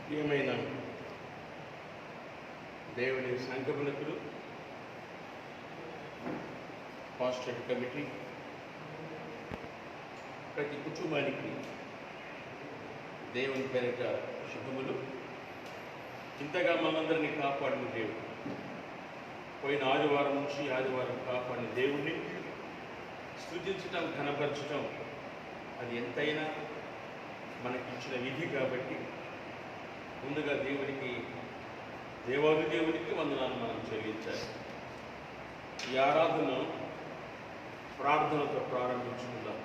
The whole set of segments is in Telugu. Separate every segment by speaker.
Speaker 1: ప్రియమైన దేవుని సంఘములకు, పాస్టర్ కమిటీ, ప్రతి కుటుంబానికి దేవుని పేరిట శుభములు. ఇంతగా మనందరినీ కాపాడిన దేవుడు, పోయిన ఆదివారం నుంచి ఆదివారం కాపాడిన దేవుణ్ణి స్తుతించటం, ఘనపరచటం అది ఎంతైనా మనకిచ్చిన విధి. కాబట్టి ముందుగా దేవాది దేవునికి వందనాలు మనం చెల్లించాలి. ఈ ఆరాధన ప్రార్థనతో ప్రారంభించుకుందాం.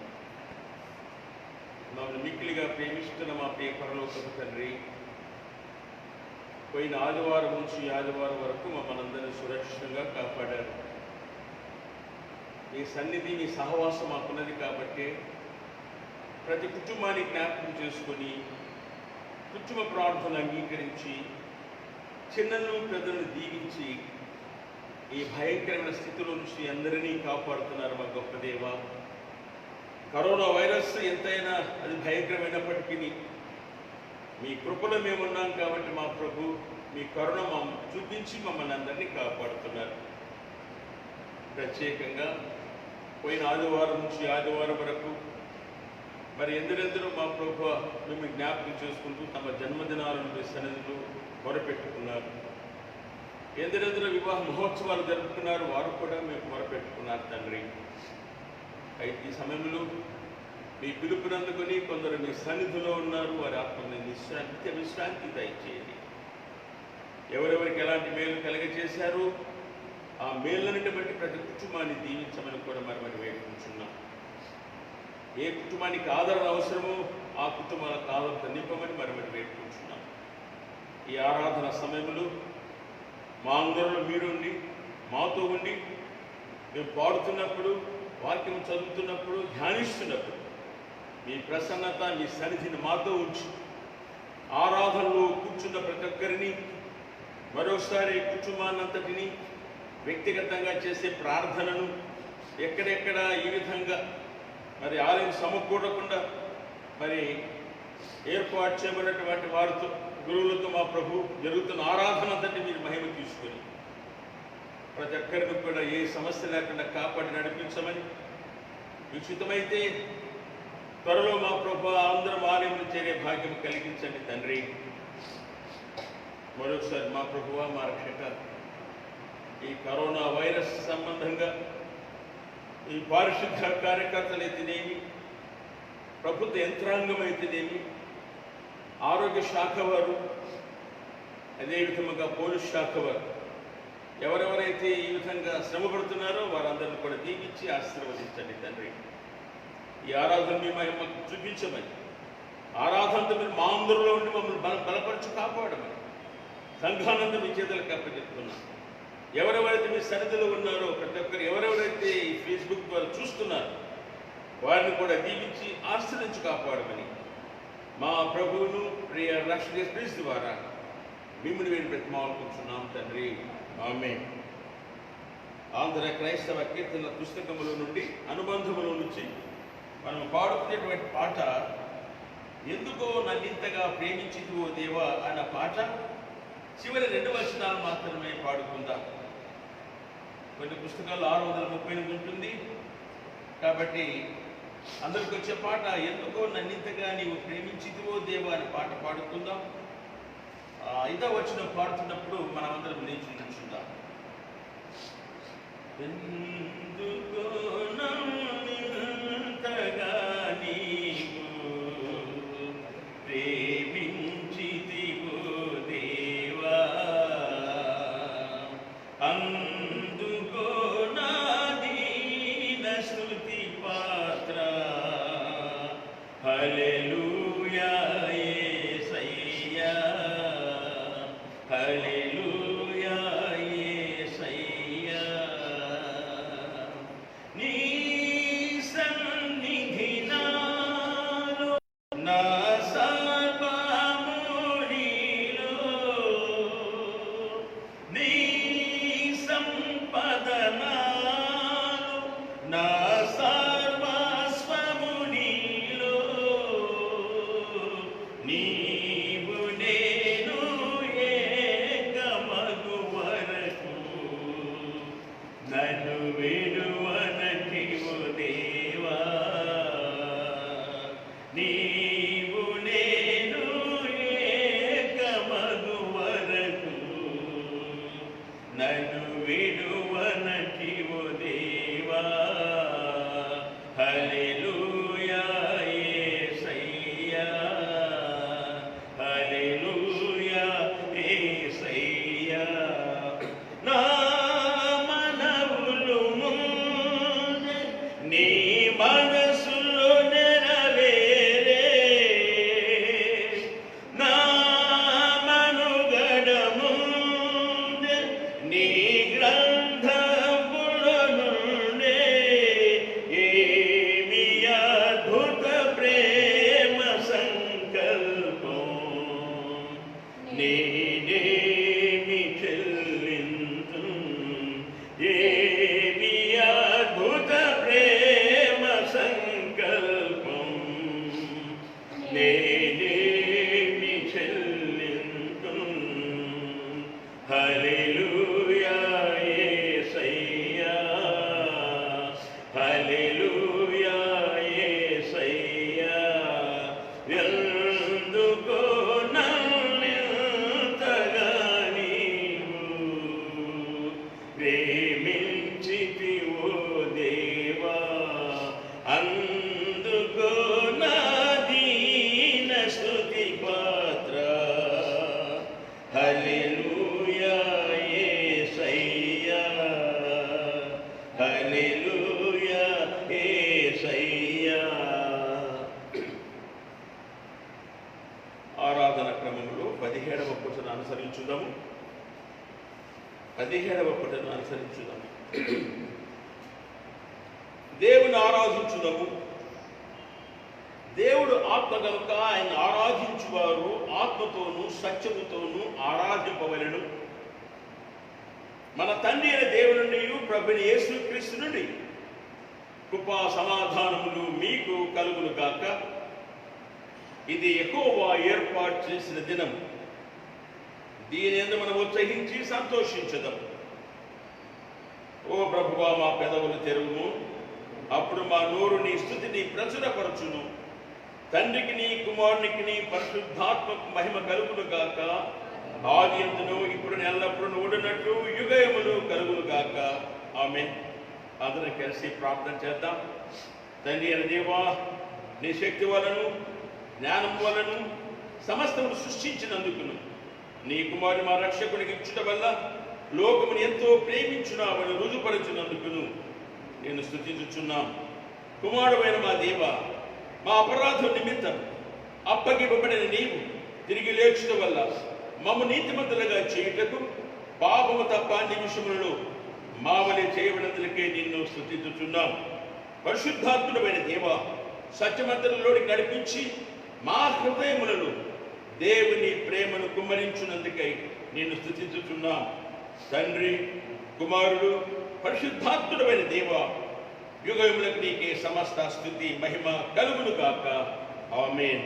Speaker 1: మమ్మల్ని మిక్కిలిగా ప్రేమిస్తున్న మా ప్రియ పరలోకపు తండ్రి, పోయిన ఆదివారం నుంచి ఆదివారం వరకు మమ్మల్ని అందరినీ సురక్షితంగా కాపాడారు. మీ సన్నిధి, మీ సహవాసం మాకున్నది కాబట్టి ప్రతి కుటుంబాన్ని జ్ఞాపకం చేసుకొని కుటుంబ ప్రార్థన అంగీకరించి చిన్నను పెద్దలను దీవించి ఈ భయంకరమైన స్థితిలో నుంచి అందరినీ కాపాడుతున్నారు మా గొప్ప దేవ. కరోనా వైరస్ ఎంతైనా అది భయంకరమైనప్పటికీ మీ కృపలో మేమున్నాం కాబట్టి మా ప్రభు మీ కరుణ చూపించి మమ్మల్ని అందరినీ కాపాడుతున్నారు. ప్రత్యేకంగా పోయిన ఆదివారం నుంచి ఆదివారం వరకు మరి ఎందరెందరూ మా ప్రభు మిమ్మల్ని జ్ఞాపకం చేసుకుంటూ తమ జన్మదినాలను మీ సన్నిధిలో మొరపెట్టుకున్నారు. ఎందరెందరూ వివాహ మహోత్సవాలు జరుపుకున్నారు, వారు కూడా మేము మొరపెట్టుకున్నారు తండ్రి. అయితే ఈ సమయంలో మీ పిలుపునందుకొని కొందరు మీ సన్నిధిలో ఉన్నారు. వారి ఆత్మని విశ్రాంతి దయచేయండి. ఎవరెవరికి ఎలాంటి మేలు కలగజేశారో ఆ మేలులన్నిటి బట్టి ప్రతి కుటుంబాన్ని దీవించమని కూడా మరి వేడుకుంటున్నాం. ఏ కుటుంబానికి ఆదరణ అవసరమో ఆ కుటుంబాలకు ఆదరణ నింపమని మరి వేడుకుంటున్నాం. ఈ ఆరాధన సమయంలో మా అందరిలో మీరుండి మాతో ఉండి మేము పాడుతున్నప్పుడు, వాక్యం చదువుతున్నప్పుడు, ధ్యానిస్తున్నప్పుడు మీ ప్రసన్నత, మీ సన్నిధిని మాతో ఉంచి ఆరాధనలో కూర్చున్న ప్రతి ఒక్కరిని మరోసారి కుటుంబాన్నంతటిని వ్యక్తిగతంగా చేసే ప్రార్థనను ఎక్కడెక్కడ ఈ విధంగా మరి ఆలయం సమకూడకుండా మరి ఏర్పాటు చేయబడినటువంటి వారితో, గురువులతో మా ప్రభు జరుగుతున్న ఆరాధన అంతటి మీరు మహిమ తీసుకొని ప్రతి ఒక్కరికి కూడా ఏ సమస్య లేకుండా కాపాడి నడిపించమని, ఉచితమైతే త్వరలో మా ప్రభు అందరం ఆలయంలో చేరే భాగ్యం కలిగించండి తండ్రి. మరొకసారి మా ప్రభువా, మా రక్షక, ఈ కరోనా వైరస్ సంబంధంగా ఈ పారిశుద్ధ కార్యకర్తలు అయితేనేమి, ప్రభుత్వ యంత్రాంగం అయితేనేమి, ఆరోగ్య శాఖ వారు, అదేవిధంగా పోలీస్ శాఖ వారు, ఎవరెవరైతే ఈ విధంగా శ్రమపడుతున్నారో వారందరినీ కూడా దీవించి ఆశీర్వదించండి తండ్రి. ఈ ఆరాధన మీ మాకు చూపించమని, ఆరాధనతో మీరు మా అందరిలో ఉండి మమ్మల్ని బలపరచు కాపాడమని సంఘానందం మీ చేతులకు అప్పచెప్తున్నాం. ఎవరెవరైతే మీ సన్నిధిలో ఉన్నారో ప్రతి ఒక్కరు, ఎవరెవరైతే ఈ ఫేస్బుక్ ద్వారా చూస్తున్నారో వారిని కూడా దీవించి ఆశ్రయించి కాపాడమని మా ప్రభువును ప్రియ రక్షణ క్రీస్తు ద్వారా మిమ్మల్ని మేము బ్రతిమాలుకుంటున్నాం తండ్రి. ఆమేన్. ఆంధ్ర క్రైస్తవ కీర్తనల పుస్తకములో నుండి, అనుబంధములో నుంచి మనం పాడుకునేటువంటి పాట ఎందుకో నన్నింతగా ప్రేమించితివో దేవా అన్న పాట చివరి 2 వచనాలు మాత్రమే పాడుకుందాం. కొన్ని పుస్తకాల్లో 638 ఉంటుంది కాబట్టి అందరికి వచ్చే పాట ఎందుకో నన్నింతగా నీవు ప్రేమించితివో దేవా అని పాట పాడుకుందాం. 5వ వచనం పాడుతున్నప్పుడు మనం అందరం లేచి నిల్చుందాం. ఎందుకో నన్నింతగా నీవు ప్రేమించితివో దేవా, అందుకో నా దీన స్తుతి పాత్ర. హల్లెలూయా యేసయ్యా, హల్లెలూయా యేసయ్యా. నీ సన్నిధి నాలో, నా సర్వము నీలో, నీ సంపద నాలో, నా సర్వస్వము నీలో. నీవు నేను ఏకమగు వరకు నన్ను విడువనటివు దేవా. హల్లెలూయా యేసయ్యా, హల్లెలూయా యేసయ్యా. నా మనవులు ముందే నీ మనసులో నెరవేరే, నా మనుగడ ముందే నీ గ్రంథములో నుండే. ఏమి అద్భుత ప్రేమ సంకల్పం, నేనేమి చెల్లింతు. ఏమి అద్భుత ప్రేమ సంకల్పం, నేనేమి చెల్లింతు. హల్లెలూయా యేసయ్యా, హల్లెలూయా యేసయ్యా. ఎందుకో నన్నెంతగా నీవు ప్రేమించితివో దేవా. అందుకో నా దీన స్తుతి పాత్ర. హల్లెలూయా యేసయ్యా, హల్లెలూయా యేసయ్యా. ఆరాధన క్రమంలో 17వ పుటను అనుసరించుదాము. 17వ పుటను అనుసరించుదాము. దేవుని ఆరాధించుదాము. దేవుడు ఆత్మ కనుక ఆయన ఆరాధించువారు ఆత్మతోనూ సత్యముతోనూ ఆరాధింపవలెను. మన తండ్రి అయిన దేవుని నుండి ప్రభువైన యేసుక్రీస్తు నుండి కృపా సమాధానములు మీకు కలుగును గాక. ఇది యెహోవా ఏర్పాటు చేసిన దినం, దీని యందు మనం ఉత్సహించి సంతోషించదాం. ఓ ప్రభువా, మా పెదవులు తెరువుము, అప్పుడు మా నోరు నీ స్తుతిని ప్రచురపరచును. తండ్రికి నీ కుమారునికి నీ పరిశుద్ధాత్మకు మహిమ కలుగును గాక. ఆది యందును ఇప్పుడు ఎల్లప్పుడూ ఉండునట్లు యుగయములు కలుగును గాక. ఆమేన్. అందరం కలిసి ప్రార్థన చేద్దాం. తండ్రి అయిన దేవా, నీ శక్తి వలను జ్ఞానం వలను సమస్తము సృష్టించినందుకును, నీ కుమారుని మా రక్షకునికి ఇచ్చుట వల్ల లోకముని ఎంతో ప్రేమించున్నామని రుజుపరచునందుకును నేను స్తుతించుచున్నాం. కుమారుడైన మా దేవ, మా అపరాధం నిమిత్తం అప్పగివ్వబడిన నీవు తిరిగి లేచుట వల్ల మమ్ము నీతిమంతులుగా చేయుటకు పాపము తప్ప అన్ని విషయములలో మావలే చేయబడినందులకే నిన్ను స్తుతించుచున్నాం. పరిశుద్ధాత్ముడైన దేవ, సత్యమంతరంలోనికి నడిపించి మా హృదయములను దేవుని ప్రేమను కుమ్మరించునందుకై నిన్ను స్తుతించుచున్నాం. తండ్రి, కుమారుడు, పరిశుద్ధాత్ముడైన దేవ, యుగములకు నీకే సమస్త స్తుతి మహిమ కలుగును గాక. ఆమేన్.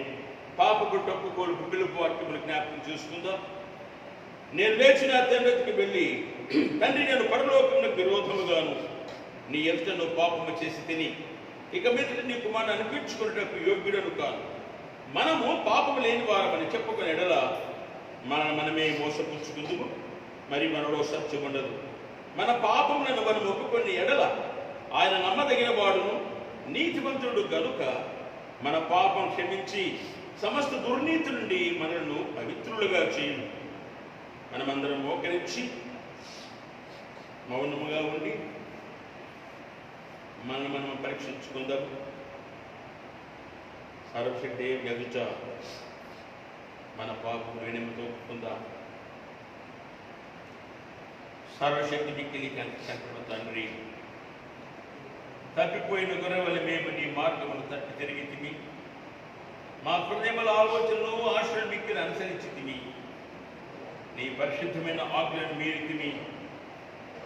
Speaker 1: పాపకు టొప్పుకోలుకు పిలుపు వాక్యములు జ్ఞాపకం చేసుకుందాం. నేను లేచిన తండ్రికి వెళ్ళి, తండ్రి, నేను పరలోకమునకు విరోధముగాను నీ ఎదుటను పాపము చేసి తిని ఇక మీద నీ కుమారుని అనిపించుకున్నటకు యోగ్యుడను కాను. మనము పాపము లేని వారమని చెప్పుకునే ఎడల మనమే మోసపుచ్చుకుందుము, మరి మనలో సత్యం ఉండదు. మన పాపములను మనం ఒప్పుకునే ఎడల ఆయన నమ్మదగిన వాడును నీతిమంతుడు గనుక మన పాపం క్షమించి సమస్త దుర్నీతి నుండి మనల్ని పవిత్రులుగా చేయను. మనమందరం మోకరించి మౌనముగా ఉండి మనం పరీక్షించుకుందాం. సర్వశక్తి ఎదుట మన పాపం వినయంతో ఒప్పుకుందాం. సర్వశక్తి మిక్కిలి కనిపించిన తండ్రి, తప్పిపోయిన గొర్రెవల మేము నీ మార్గమును తప్పి తిరిగి తిమి, మా హృదయముల ఆలోచనలు ఆశలు మిక్కిలి అనుసరించి తిమి, నీ పరిశుద్ధమైన ఆజ్ఞలను మీరి తిమి,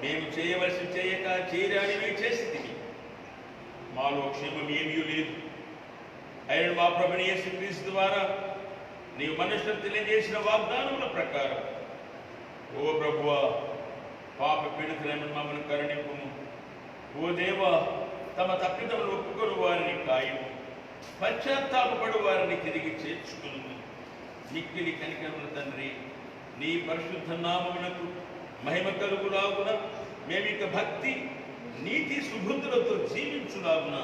Speaker 1: మేము చేయవలసి చేయక చేయరానివి చేసి తిమి. మాలో క్షేమం ఏమీ లేదు. ఆయన మా ప్రభుని యేసుక్రీస్తు ద్వారా నీవు మనుషులకు తెలియజేసిన వాగ్దానముల ప్రకారం ఓ ప్రభువా, పాప పీడితులైన మమ్మల్ని కరుణింపుము. ఓ దేవా, తమ తప్పిదములు ఒప్పుకొని వారిని కాయము. పశ్చాత్తాపపడు వారిని తిరిగి చేర్చుకును. మిక్కిలి కనికరముల తండ్రి, నీ పరిశుద్ధ నామమునకు మహిమ కలుగులాగున మేమిక భక్తి నీతి సుబుద్ధులతో జీవించులాగున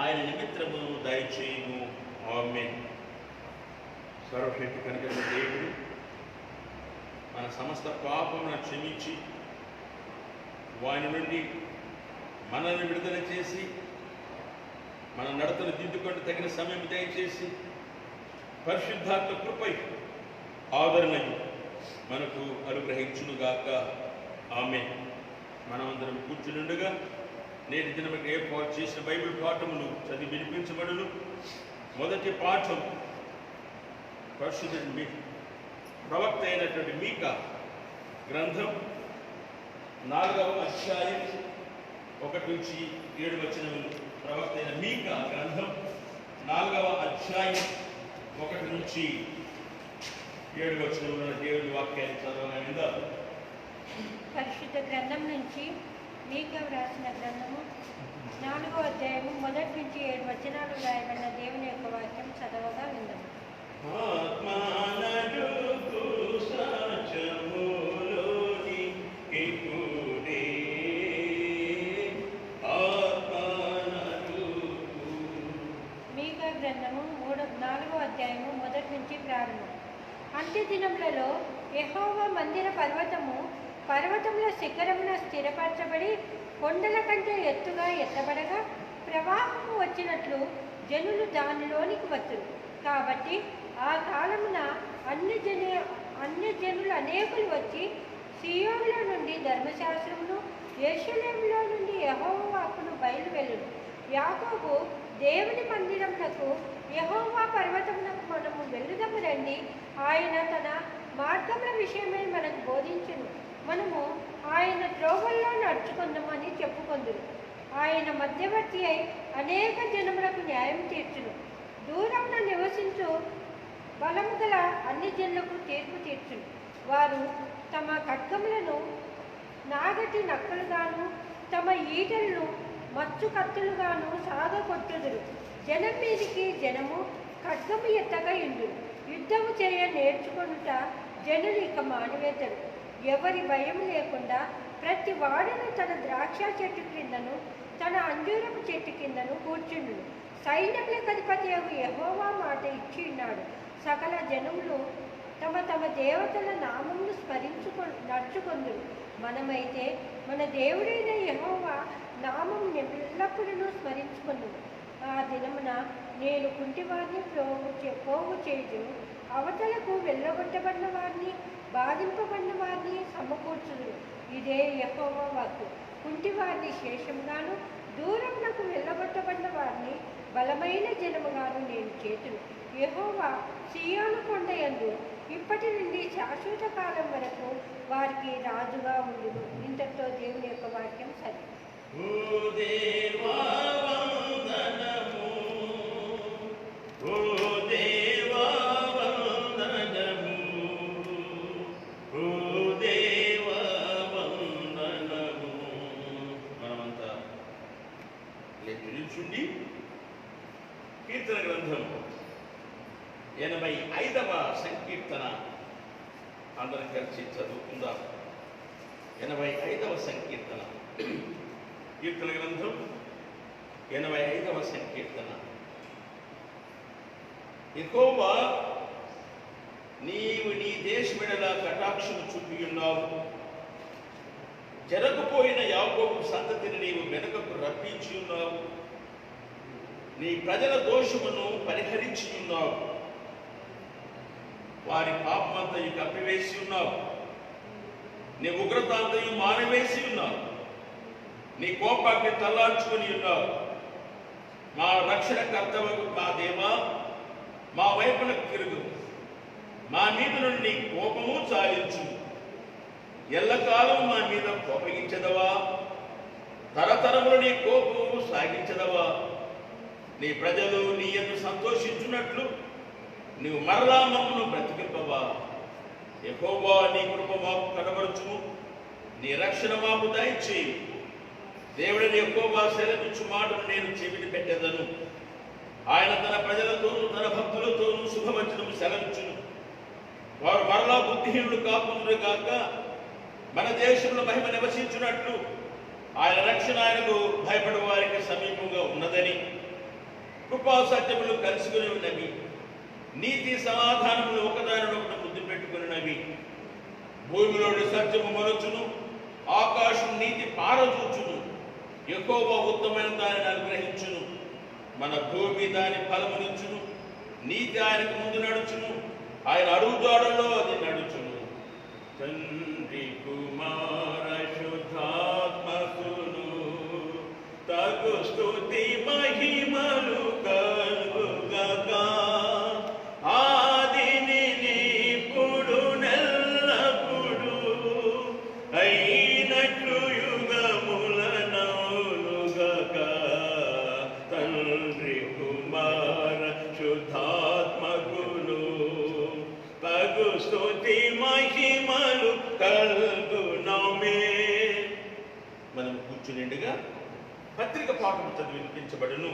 Speaker 1: ఆయన నిమిత్తమును దయచేయుము. ఆమేన్. సర్వశక్తి కనికరముల దేవుడు మన సమస్త పాపములను క్షమించి వాని నుండి మనల్ని విడుదల చేసి మన నడతను దిద్దుకొని తగిన సమయం దయచేసి పరిశుద్ధాత్మ కృపై ఆదరణను మనకు అనుగ్రహించునుగాక. ఆమేన్. మనమందరం కూర్చునుండగా నేటి దినముకు ఏర్పాటు చేసిన బైబిల్ పాఠములు చదివి వినిపించబడును. మొదటి పాఠం పరిశుద్ధుడి ప్రవక్త అయినటువంటి మీకా గ్రంథం 4వ అధ్యాయం 1 నుంచి 7 వచనములు. ప్రవక్త అయిన మీకా గ్రంథం 4వ అధ్యాయం 1 నుంచి 7 వచనముల దేవుని వాక్యాన్ని చదవగా
Speaker 2: పరిశుద్ధ గ్రంథం నుంచి మీకా వ్రాసిన గ్రంథము 4వ అధ్యాయము 1 నుంచి 7 వచనాలు రాయబడిన దేవుని యొక్క వాక్యం చదవగా విందాము. మీకా గ్రంథము 4వ అధ్యాయము 1 నుంచి ప్రారంభం. అంత్య దినములలో యెహోవా మందిర పర్వతముల శిఖరమున స్థిరపరచబడి కొండల కంటే ఎత్తుగా ఎత్తబడగా ప్రవాహము వచ్చినట్లు జనులు దానిలోనికి వచ్చును. కాబట్టి ఆ కాలమున అన్యజనులు అనేకులు వచ్చి సీయోనులో నుండి ధర్మశాస్త్రమును, యెరూషలేములో నుండి యెహోవా వాక్కును బయలువెళ్ళును. యాకోబు దేవుని మందిరమునకు, యెహోవా పర్వతమునకు మనము వెళ్ళుదము రండి. ఆయన తన మార్గముల విషయమై మనకు బోధించును. మనము ఆయన త్రోవల్లో నడుచుకుందామని చెప్పుకొందురు. ఆయన మధ్యవర్తి అయి అనేక జనములకు న్యాయం తీర్చును. దూరమున నివసించు బలము గల అన్ని జనులకు తీర్పు తీర్చును. వారు తమ ఖడ్గములను నాగటి నక్కలుగాను తమ ఈటలను మచ్చు కత్తులుగాను సాగకొట్టుదురు. జనం మీదికి జనము ఖడ్గము ఎత్తగా ఇందురు. యుద్ధము చేయ నేర్చుకొనుట జనులు ఇక మానివేతరు. ఎవరి భయం లేకుండా ప్రతి వాడును తన ద్రాక్ష చెట్టు క్రిందను తన అంజూరపు చెట్టు కిందను కూర్చుండు. సైన్యములకు అధిపతి యెహోవా మాట ఇచ్చి ఉన్నాడు. సకల జనములు తమ తమ దేవతల నామమును నడుచుకొందురు. మనమైతే మన దేవుడైన యెహోవా నామము ఎల్లప్పుడూ స్మరించుకొందుము. ఆ దినమున నేను కుంటివారిని పోగు చేయుదు, అవతలకు వెళ్ళగొట్టబడిన వారిని, బాధింపబడిన వారిని సమకూర్చుదు. ఇదే యెహోవా వాక్కు. కుంటివారిని శేషముగాను, దూరమునకు వెళ్ళగొట్టబడిన వారిని బలమైన జనముగాను నేను చేతును. యెహోవా సీయోను కొండయందు ఇప్పటి నుండి శాశ్వత కాలం వరకు వారికి రాజుగా ఉండును. ఇంతటితో దేవుని యొక్క వాక్యం సరి.
Speaker 1: మనమంతా నిల్చుండి కీర్తన గ్రంథం 85వ సంకీర్తన అందరం కలిసి చదువుకుందాం. 85వ సంకీర్తన, కీర్తన గ్రంథం 85వ సంకీర్తన. యెహోవా, నీవు నీ దేశమెడల కటాక్షము చూపి ఉన్నావు. జరగపోయిన యాకోబు సంతతిని నీవు వెనుకకు రప్పించి ఉన్నావు. నీ ప్రజల దోషమును పరిహరించి ఉన్నావు. వారి పాపమంతయు కప్పివేసి ఉన్నావు. నీ ఉగ్రతాంతయు మానవేసి ఉన్నావు. నీ కోపాన్ని తల్లార్చుకుని ఉన్నావు. మా రక్షణ కర్తవ్యం మా దేవా, మా వైపునకు తిరుగు. మా మీద నుండి నీ కోపము చాలించు. ఎల్లకాలం మా మీద కోపగించదవా? తరతరములు నీ కోపము సాగించదవా? నీ ప్రజలు నీ యందు సంతోషించున్నట్లు నీవు మరలా మమ్మను బ్రతికింపవా? యెహోవా, నీ కృప మాకు కనబరుచుము. నీ రక్షణ మాకు దయచేయి. దేవుడిని యెహోవా సెలవిచ్చు మాటను నేను చెవిని పెట్టెదను. ఆయన తన ప్రజలతోనూ తన భక్తులతోనూ శుభవచనము సెలవించును. వారు మరలా బుద్ధిహీనులు కాకుండా కాక మన దేశంలో మహిమ నివసించున్నట్లు ఆయన రక్షణ ఆయనకు భయపడే వారికి సమీపంగా ఉన్నదని, కృపా సత్యములు కలుసుకుని ఉన్నవి, నీతి సమాధానములు ఒకదానినొకటి ముద్దు పెట్టుకున్నవి. భూమిలోని సత్యము మరచును, ఆకాశం నీతి పారదూచును. యెహోవా ఉత్తమైన దానిని అనుగ్రహించును. మన భూమి దాని ఫలమునిచ్చును. నీతి ఆయనకు ముందు నడుచును, ఆయన అడుగుదాడలో అది నడుచును. తండ్రి కుమార శుద్ధాత్మకును తగు స్తుతి మహిమలు కలుగుగాక. ఆదిని ఇప్పుడు నెల్లప్పుడు అయినట్లు యుగములనౌలుగాక. తండ్రి కుమార శుద్ధాత్మకును తగు స్తుతి మహిమలు కలుగునమే. మనం కూర్చునిండుగా పత్రిక పాఠం చదివి వినిపించబడును.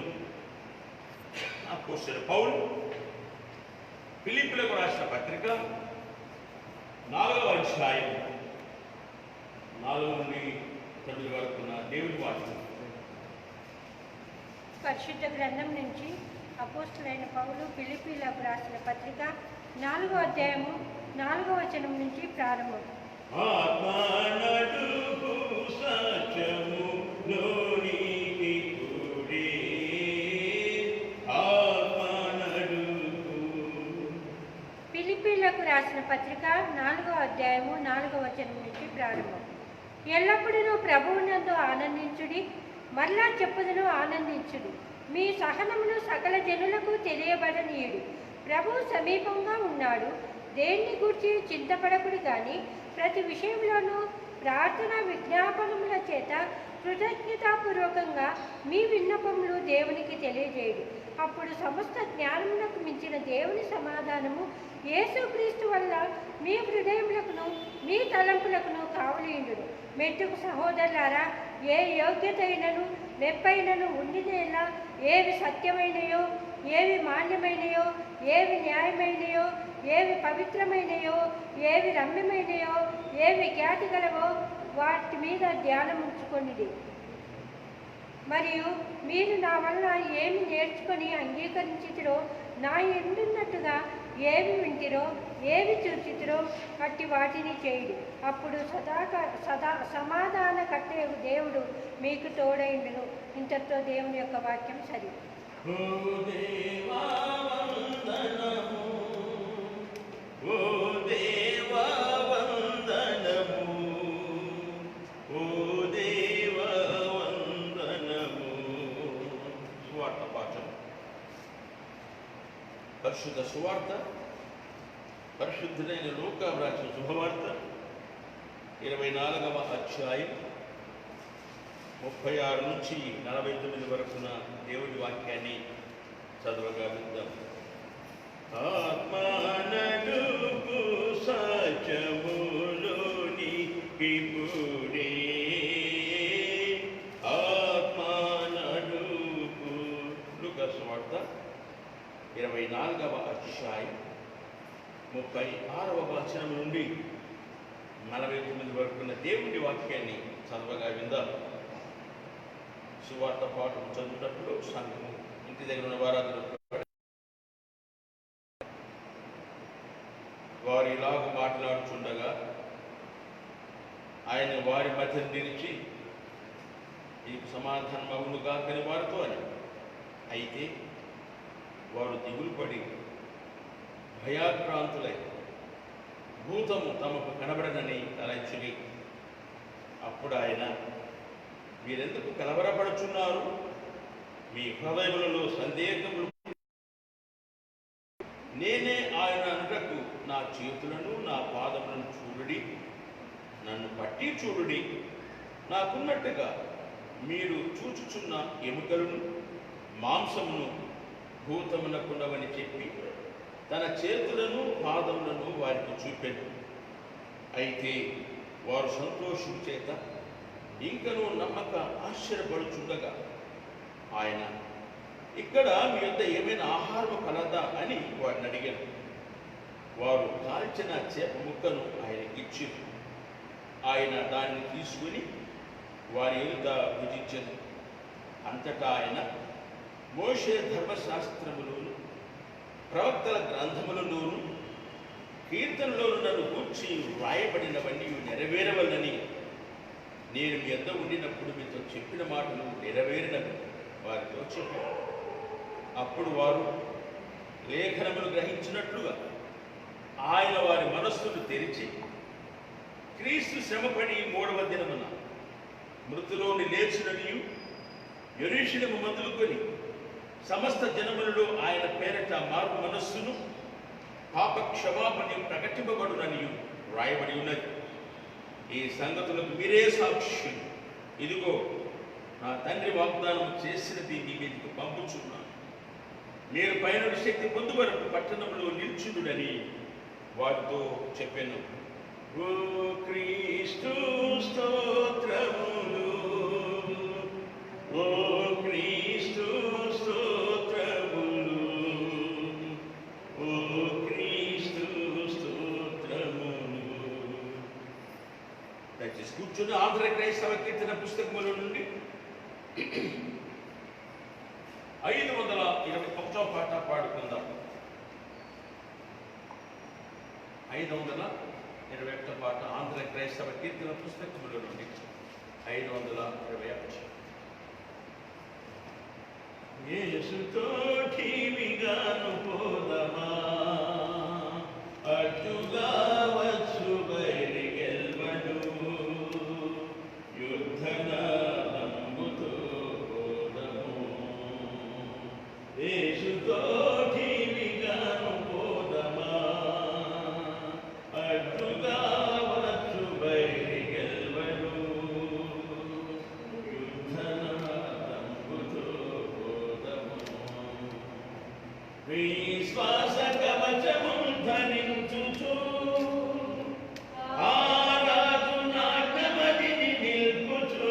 Speaker 1: అపోస్తలుడైన పౌలు ఫిలిప్పీయులకు రాసిన పత్రిక 4వ అధ్యాయం 4 నుండి 9 వరకు ఉన్న దేవుని వాక్యం.
Speaker 2: పరిశుద్ధ గ్రంథం నుంచి అపోస్తలుడైన పౌలు ఫిలిప్పీయులకు రాసిన పత్రిక 4వ అధ్యాయము 4వ వచనం నుంచి ప్రారంభం.
Speaker 1: ఆత్మనడుగు సత్యము లోనికి కూడి ఆత్మనడుగు.
Speaker 2: ఫిలిప్పీయులకు రాసిన పత్రిక 4వ అధ్యాయము 4వ వచనం నుంచి ప్రారంభం. ఎల్లప్పుడూ ప్రభువునందు ఆనందించుడి. మరలా చెప్పుదును, ఆనందించుడు. మీ సహనమును సకల జనులకు తెలియబడనీయుడు. ప్రభువు సమీపంగా ఉన్నాడు. దేన్ని గూర్చి చింతపడకుడు కానీ ప్రతి విషయంలోనూ ప్రార్థన విజ్ఞాపనముల చేత కృతజ్ఞతాపూర్వకంగా మీ విన్నపములు దేవునికి తెలియజేయుడు. అప్పుడు సమస్త జ్ఞానములకు మించిన దేవుని సమాధానము యేసుక్రీస్తు వల్ల మీ హృదయములకును మీ తలంపులకును కావలియుండును. మెట్టుకు సహోదరులారా, ఏ యోగ్యత అయినను మెప్పైనను ఉండినేలా, ఏవి సత్యమైనయో, ఏవి మాన్యమైనయో, ఏవి న్యాయమైనయో, ఏవి పవిత్రమైనయో, ఏవి రమ్యమైనయో, ఏవి ఖ్యాతి గలవో వాటి మీద ధ్యానం ఉంచుకొనిది. మరియు మీరు నా వలన ఏమి నేర్చుకొని అంగీకరించితిరో, నా ఎందున్నట్టుగా ఏవి వింటిరో, ఏవి చూచితిరో అట్టి వాటిని చేయుడి. అప్పుడు సమాధాన కట్టే దేవుడు మీకు తోడైండును. ఇంతటితో దేవుని యొక్క వాక్యం సరి.
Speaker 1: ఓ దేవా వందనము, ఓ దేవా వందనము, ఓ దేవా వందనము. సువార్త పాఠం. పరిశుద్ధ సువార్త పరిశుద్ధుడైన లూకా వ్రాసిన శుభవార్త 24వ అధ్యాయం 36 నుంచి 49 వరకున్న దేవుడి వాక్యాన్ని చదవగా విందాం. ఆత్మనడుగు సత్యములోనికి కూడి ఆత్మనడుగు. లూకా సువార్త 24వ అధ్యాయం 36వ వచనం నుండి 49 వరకున్న దేవుడి వాక్యాన్ని చదవగా విందాం. సువార్త పాఠం చదువుటప్పుడు సంఘము ఇంటి దగ్గర ఉన్న వారందరూ వారు ఇలాగ మాట్లాడుచుండగా ఆయన వారి మధ్య నిలిచి, నీకు సమాధానం అవునుగా కాని వారితో అని. అయితే వారు దిగులు పడి భయాక్రాంతులై భూతము తమకు కనబడనని తలంచిరి. అప్పుడు ఆయన, మీరెందుకు కలవరపడుచున్నారు? మీ హృదయములలో సందేహములు నేనే ఆయన అనుటకు నా చేతులను నా పాదములను చూడుడి, నన్ను పట్టి చూడుడి. నాకున్నట్టుగా మీరు చూచుచున్న ఎముకలను మాంసమును భూతమునకున్నవని చెప్పి తన చేతులను పాదములను వారికి చూపెను. అయితే వారు సంతోషం చేత ఇంకనూ నమ్మక ఆశ్చర్యపడుచుండగా ఆయన ఇక్కడ మీ యొద్ద ఏమైనా ఆహారం కలదా అని వారిని అడిగాను. వారు కాల్చిన చేప ముక్కను ఆయనకి ఇచ్చారు. ఆయన దాన్ని తీసుకుని వారి ఎదుట భుజించారు. అంతటా ఆయన, మోషే ధర్మశాస్త్రములోను ప్రవక్తల గ్రంథములలోను కీర్తనలోను నన్ను గూర్చి వ్రాయబడినవన్నీ నెరవేరవలని నేను మీ యొద్ద ఉండినప్పుడు మీతో చెప్పిన మాటలు నెరవేరినవి వారితో చెప్పారు. అప్పుడు వారు లేఖనములు గ్రహించినట్లుగా ఆయన వారి మనస్సును తెరిచి, క్రీస్తు శ్రమపడి 3వ దినమున మృతులోని లేచిననియు యెరూషలేము మొదలుకొని సమస్త జనములలో ఆయన పేరట మారు మనస్సును పాప క్షమాపణ ప్రకటింపబడుననియు వ్రాయబడి ఉన్నది. ఈ సంగతులకు మీరే సాక్షులు. ఇదిగో, నా తండ్రి వాగ్దానం చేసినది మీ మీదకి పంపుచున్నాను. మీరు పైనుండి శక్తి పొందు వరకు పట్టణంలో నిల్చుండునని వారితో చెప్పాను. ఓ క్రీస్తు స్తోత్రములు, ఓ క్రీస్తు స్తోత్రములు, ఓ క్రీస్తు స్తోత్రములు. దయచేసి కూర్చుని ఆంధ్ర క్రైస్తవ కీర్తన పుస్తకముల నుండి 521వ పాట పాడుకుందాం. 521 పాట ఆంధ్ర క్రైస్తవ కీర్తన పుస్తకముల నుండి 521. యేసుతో ఠీవిగాను పోదమా, అడ్డుగా వచ్చు బయలు గెల్వను, యుద్ధనాదంబుతో పోదము. యేసుతో ఠీవిగాను పోదమా, అడ్డుగా వచ్చు బయలు గెల్వను, యుద్ధనాదంబుతో పోదము. విశ్వాస కవచము ధరించుచు ఆరాధు నాట్యమదిని నిల్పుచు,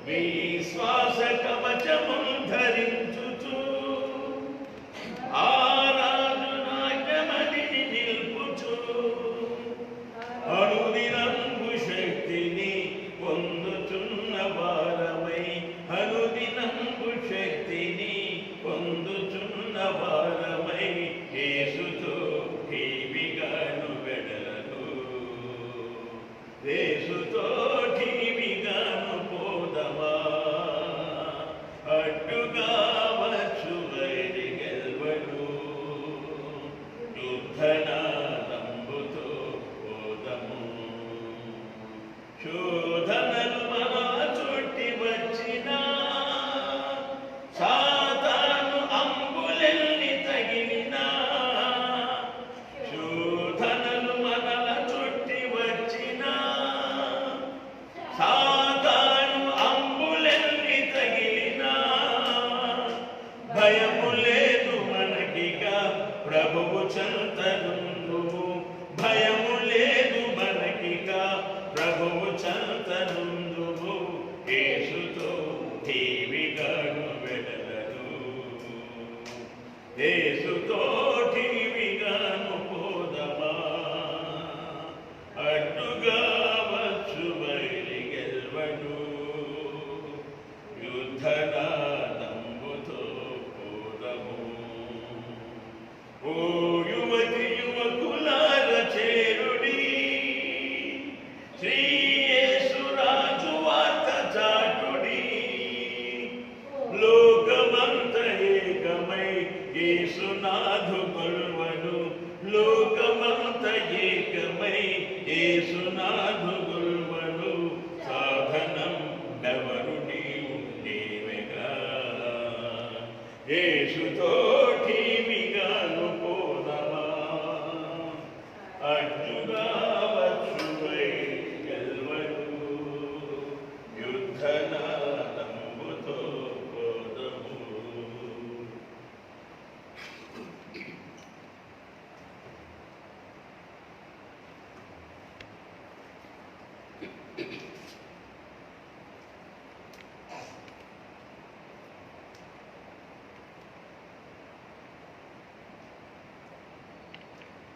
Speaker 1: విశ్వాస కవచము ధరించుచు ఆరాధు నాట్యమదిని నిల్పుచు, అనుదినంబు శక్తిని పొందుచున్న వారమై, అనుదినంబు శక్తిని పొందుచున్న వారమై, యేసుతో ఠీవిగాను వెడలను, యేసుతో ఠీవిగాను పోదమా, అడ్డుగా వచ్చు వైరి గెల్వను, యుద్ధనాదంబుతో పోదము. శోధనలు మన చుట్టి వచ్చినా, సాతాను అంబులెల్ని తగిలినా, శోధనలు మనల చుట్టి వచ్చినా, సాతాను అంబులెల్ని తగిలినా, భయము లేదు మనకిగా ప్రభువు చెంతనుందుము, భయము లేదు మనకిగా ప్రభువు చెంతనుందుము, యేసుతో ఠీవిగాను వెడలను, యేసుతో ఠీవిగాను పోదమా, అడ్డుగా వచ్చు వైరి గెల్వను, యుద్ధనాదంబుతో పోదము. ఓ యువతి యువకులార చేరుడి, శ్రీ యేసురాజు వార్త చాటుడి, లోకమంత ఏకమై యేసునాథు కొల్వను, లోకమంత ఏకమై యేసునాథు కొల్వను, సాధనం ఎవరు నీవు నీవేగా, యేసుతో ఠీవిగాను పోదమా, అడ్డుగా వచ్చు వైరి గెల్వను, యుద్ధనాదంబుతో పోదము.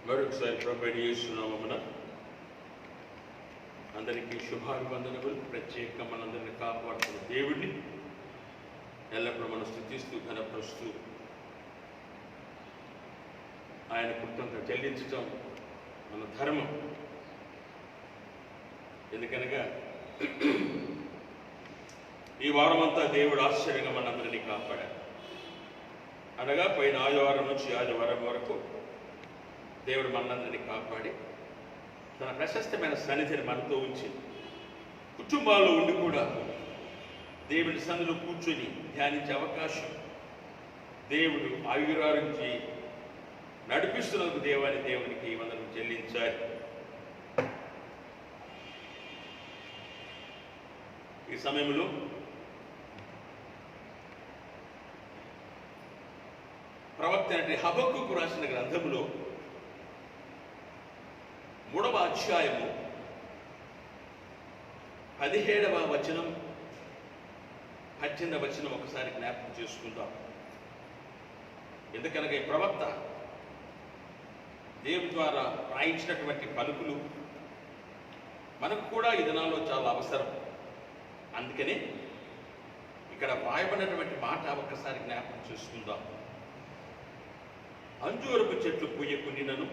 Speaker 1: మరొకసారి ప్రభువైన యేసు నామమున అందరికీ శుభాభివందనములు. ప్రత్యేకంగా మనందరినీ కాపాడుతున్న దేవుడిని ఎల్లప్పుడూ మనం స్తుతిస్తూ ఘనపరుస్తూ ఆయన కృతజ్ఞత చెల్లించటం మన ధర్మం. ఎందుకనగా ఈ వారమంతా దేవుడు ఆశ్చర్యంగా మనందరినీ కాపాడాడు. అనగా పోయిన ఆదివారం నుంచి ఆదివారం వరకు దేవుడు మనందరినీ కాపాడి తన ప్రశస్తమైన సన్నిధిని మనతో ఉంచి కుటుంబాల్లో ఉండి కూడా దేవుని సన్నిధిలో కూర్చొని ధ్యానించే అవకాశం దేవుడు ఆయురారించి నడిపిస్తున్నందుకు దేవునికి వందనం చెల్లించాలి. ఈ సమయంలో ప్రవక్త అంటే హబక్కూకు రాసిన గ్రంథంలో 3వ అధ్యాయము 17వ వచనం 18వ వచనం ఒకసారి జ్ఞాపకం చేసుకుందాం. ఎందుకనగా ఈ ప్రవక్త దేవుని ద్వారా రాయించినటువంటి పలుకులు మనకు కూడా ఈ దినాల్లో చాలా అవసరం. అందుకనే ఇక్కడ వ్రాయబడినటువంటి మాట ఒక్కసారి జ్ఞాపకం చేసుకుందాం. అంజూరపు చెట్లు పూయకునినను,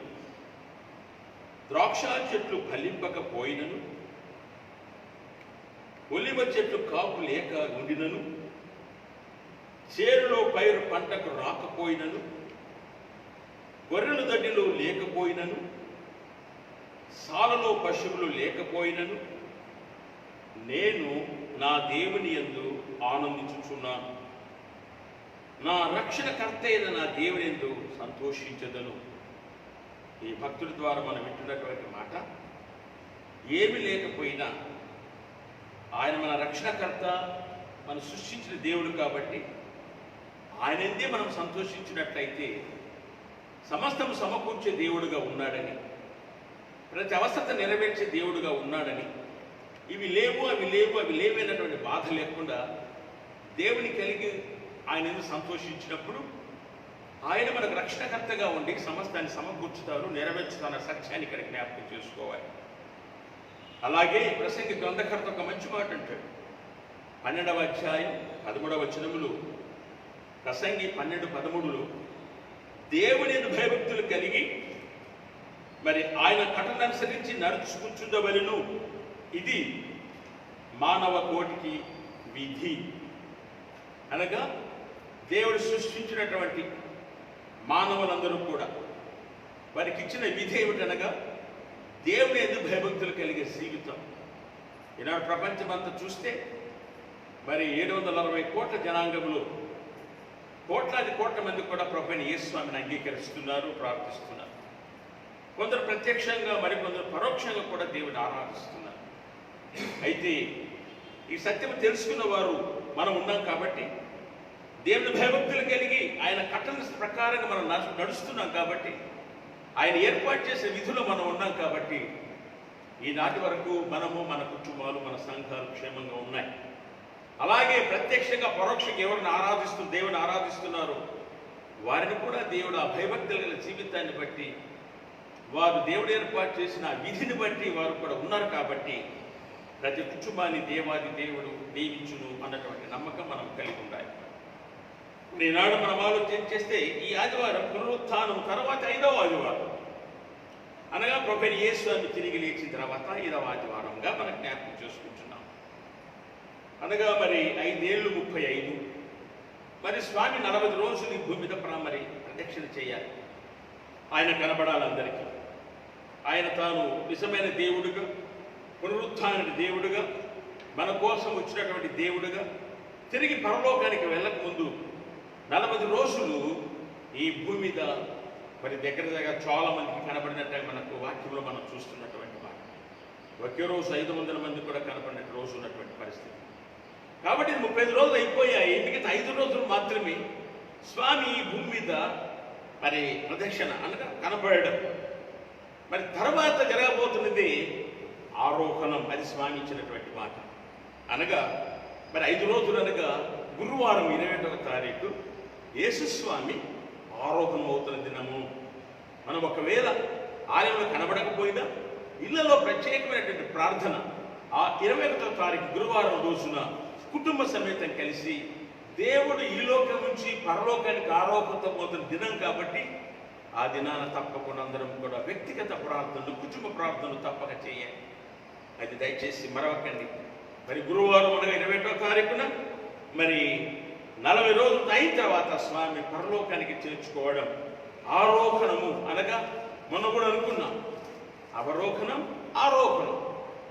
Speaker 1: ద్రాక్ష చెట్లు ఫలింపకపోయినను, ఒలివ చెట్లు కాపు లేక ఉండినను, చేరులో పైరు పంటకు రాకపోయినను, గొర్రెల దడ్డిలో లేకపోయినను, సాలలో పశువులు లేకపోయినను, నేను నా దేవుని యందు ఆనందించుచున్నాను. నా రక్షణకర్త అయిన నా దేవుని యందు సంతోషించదను. ఈ భక్తుడి ద్వారా మనం వింటున్నటువంటి మాట, ఏమి లేకపోయినా ఆయన మన రక్షణకర్త, మనం సృష్టించిన దేవుడు కాబట్టి ఆయన ఎందే మనం సంతోషించినట్లయితే సమస్తము సమకూర్చే దేవుడుగా ఉన్నాడని, ప్రతి అవసరత నెరవేర్చే దేవుడుగా ఉన్నాడని, ఇవి లేవు అవి లేవు అవి లేవైనటువంటి బాధ లేకుండా దేవుని కలిగి ఆయన ఎందుకు సంతోషించినప్పుడు ఆయన మనకు రక్షణకర్తగా ఉండి సమస్తాన్ని సమకూర్చుతారు, నెరవేర్చుతారు అన్న సత్యాన్ని ఇక్కడ జ్ఞాపకం చేసుకోవాలి. అలాగే ప్రసంగి గ్రంథకర్త ఒక మంచి మాట అంటాడు. 12వ అధ్యాయం 13వ వచనములు, ప్రసంగి 12:13లో దేవుని భయభక్తులు కలిగి మరి ఆయన కట్టలను అనుసరించి నడుచుకుంటుండవలెను, ఇది మానవ కోటికి విధి. అనగా దేవుడు సృష్టించినటువంటి మానవులందరూ కూడా వారికి ఇచ్చిన విధి ఏమిటనగా దేవుని యందు భయభక్తులు కలిగే జీవితం. ఈనాడు ప్రపంచమంతా చూస్తే మరి 740 కోట్ల జనాంగంలో కోట్లాది కోట్ల మంది కూడా ప్రభువైన యేసుస్వామిని అంగీకరిస్తున్నారు, ప్రార్థిస్తున్నారు. కొందరు ప్రత్యక్షంగా, మరికొందరు పరోక్షంగా కూడా దేవుని ఆరాధిస్తున్నారు. అయితే ఈ సత్యం తెలుసుకున్న వారు మనం ఉన్నాం కాబట్టి, దేవుని భయభక్తులు కలిగి ఆయన కట్టల ప్రకారంగా మనం నడుస్తున్నాం కాబట్టి, ఆయన ఏర్పాటు చేసే విధులు మనం ఉన్నాం కాబట్టి ఈనాటి వరకు మనము, మన కుటుంబాలు, మన సంఘాలు క్షేమంగా ఉన్నాయి. అలాగే ప్రత్యక్షంగా పరోక్షంగా ఎవరిని దేవుని ఆరాధిస్తున్నారో వారిని కూడా దేవుడు ఆ భయభక్తులు గల జీవితాన్ని బట్టి, వారు దేవుడు ఏర్పాటు చేసిన విధిని బట్టి వారు కూడా ఉన్నారు కాబట్టి ప్రతి కుటుంబాన్ని దేవాది దేవుడు దీవించును అన్నటువంటి నమ్మకం మనం కలిగి ఉండాలి. ఈనాడు మనం ఆలోచన చేస్తే ఈ ఆదివారం పునరుత్థానం తర్వాత 5వ ఆదివారం, అనగా ప్రభువైన యేసుని తిరిగి లేచిన తర్వాత 5వ ఆదివారంగా మనం జ్ఞాపకం చేసుకుంటున్నాం. అనగా మరి 5 ఏళ్ళు 35, మరి స్వామి 40 రోజులు ఈ భూమి మీద మరి ప్రదక్షిణ చేయాలి. ఆయన కనబడాలి అందరికీ. ఆయన తాను నిజమైన దేవుడుగా, పునరుత్థాన దేవుడుగా, మన కోసం వచ్చినటువంటి దేవుడుగా తిరిగి పరలోకానికి వెళ్ళక ముందు 40 రోజులు ఈ భూమి మీద మరి దగ్గర చాలా మందికి కనబడినట్టు మనకు వాక్యంలో మనం చూస్తున్నటువంటి మాట. ఒకే రోజు 500 మంది కూడా కనబడినట్టు రోజు ఉన్నటువంటి పరిస్థితి. కాబట్టి 35 రోజులు అయిపోయాయి. మిగతా 5 రోజులు మాత్రమే స్వామి ఈ భూమి మీద మరి ప్రదక్షిణ అనగా కనబడడం. మరి తర్వాత జరగబోతున్నది ఆరోహణం. అది స్వామి ఇచ్చినటువంటి మాట. అనగా మరి 5 రోజులు అనగా గురువారం 21వ తారీఖు యేసుస్వామి ఆరోహణం అవుతున్న దినము. మనం ఒకవేళ ఆలయంలో కనబడకపోయినా ఇళ్లలో ప్రత్యేకమైనటువంటి ప్రార్థన ఆ 21వ తారీఖు గురువారం రోజున కుటుంబ సమేతం కలిసి దేవుడు ఈ లోకం నుంచి పరలోకానికి ఆరోహతమవుతున్న దినం కాబట్టి ఆ దినాన తప్పకుండా అందరం కూడా వ్యక్తిగత ప్రార్థనలు, కుటుంబ ప్రార్థనలు తప్పక చేయాలి. అది దయచేసి మరవకండి. మరి గురువారం అనగా 21వ తారీఖున మరి 40 రోజులు అయిన తర్వాత స్వామి పరలోకానికి చేర్చుకోవడం ఆరోహణము అనగా మొన్న కూడా అనుకున్నాం, అవరోహణం ఆరోహణం,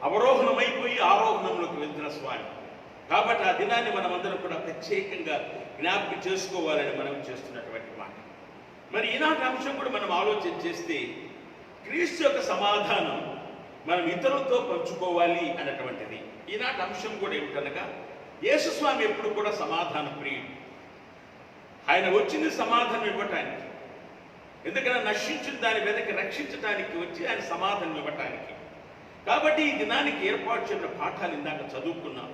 Speaker 1: అవరోహణమైపోయి ఆరోహణంలోకి వెళ్తున్న స్వామి. కాబట్టి ఆ దినాన్ని మనమందరం కూడా ప్రత్యేకంగా జ్ఞాపకం చేసుకోవాలని మనం చేస్తున్నటువంటి మాట. మరి ఈనాటి అంశం కూడా మనం ఆలోచన చేస్తే క్రీస్తు యొక్క సమాధానం మనం ఇతరులతో పంచుకోవాలి అన్నటువంటిది. ఈనాటి అంశం కూడా ఏమిటనగా యేసుస్వామి ఎప్పుడు కూడా సమాధాన ప్రియుడు. ఆయన వచ్చింది సమాధానం ఇవ్వటానికి. ఎందుకన్నా నశించిన దాని వెనక్కి రక్షించడానికి వచ్చి ఆయన సమాధానం ఇవ్వటానికి. కాబట్టి ఈ దినానికి ఏర్పాటు చేసిన పాఠాలు ఇందాక చదువుకున్నాం.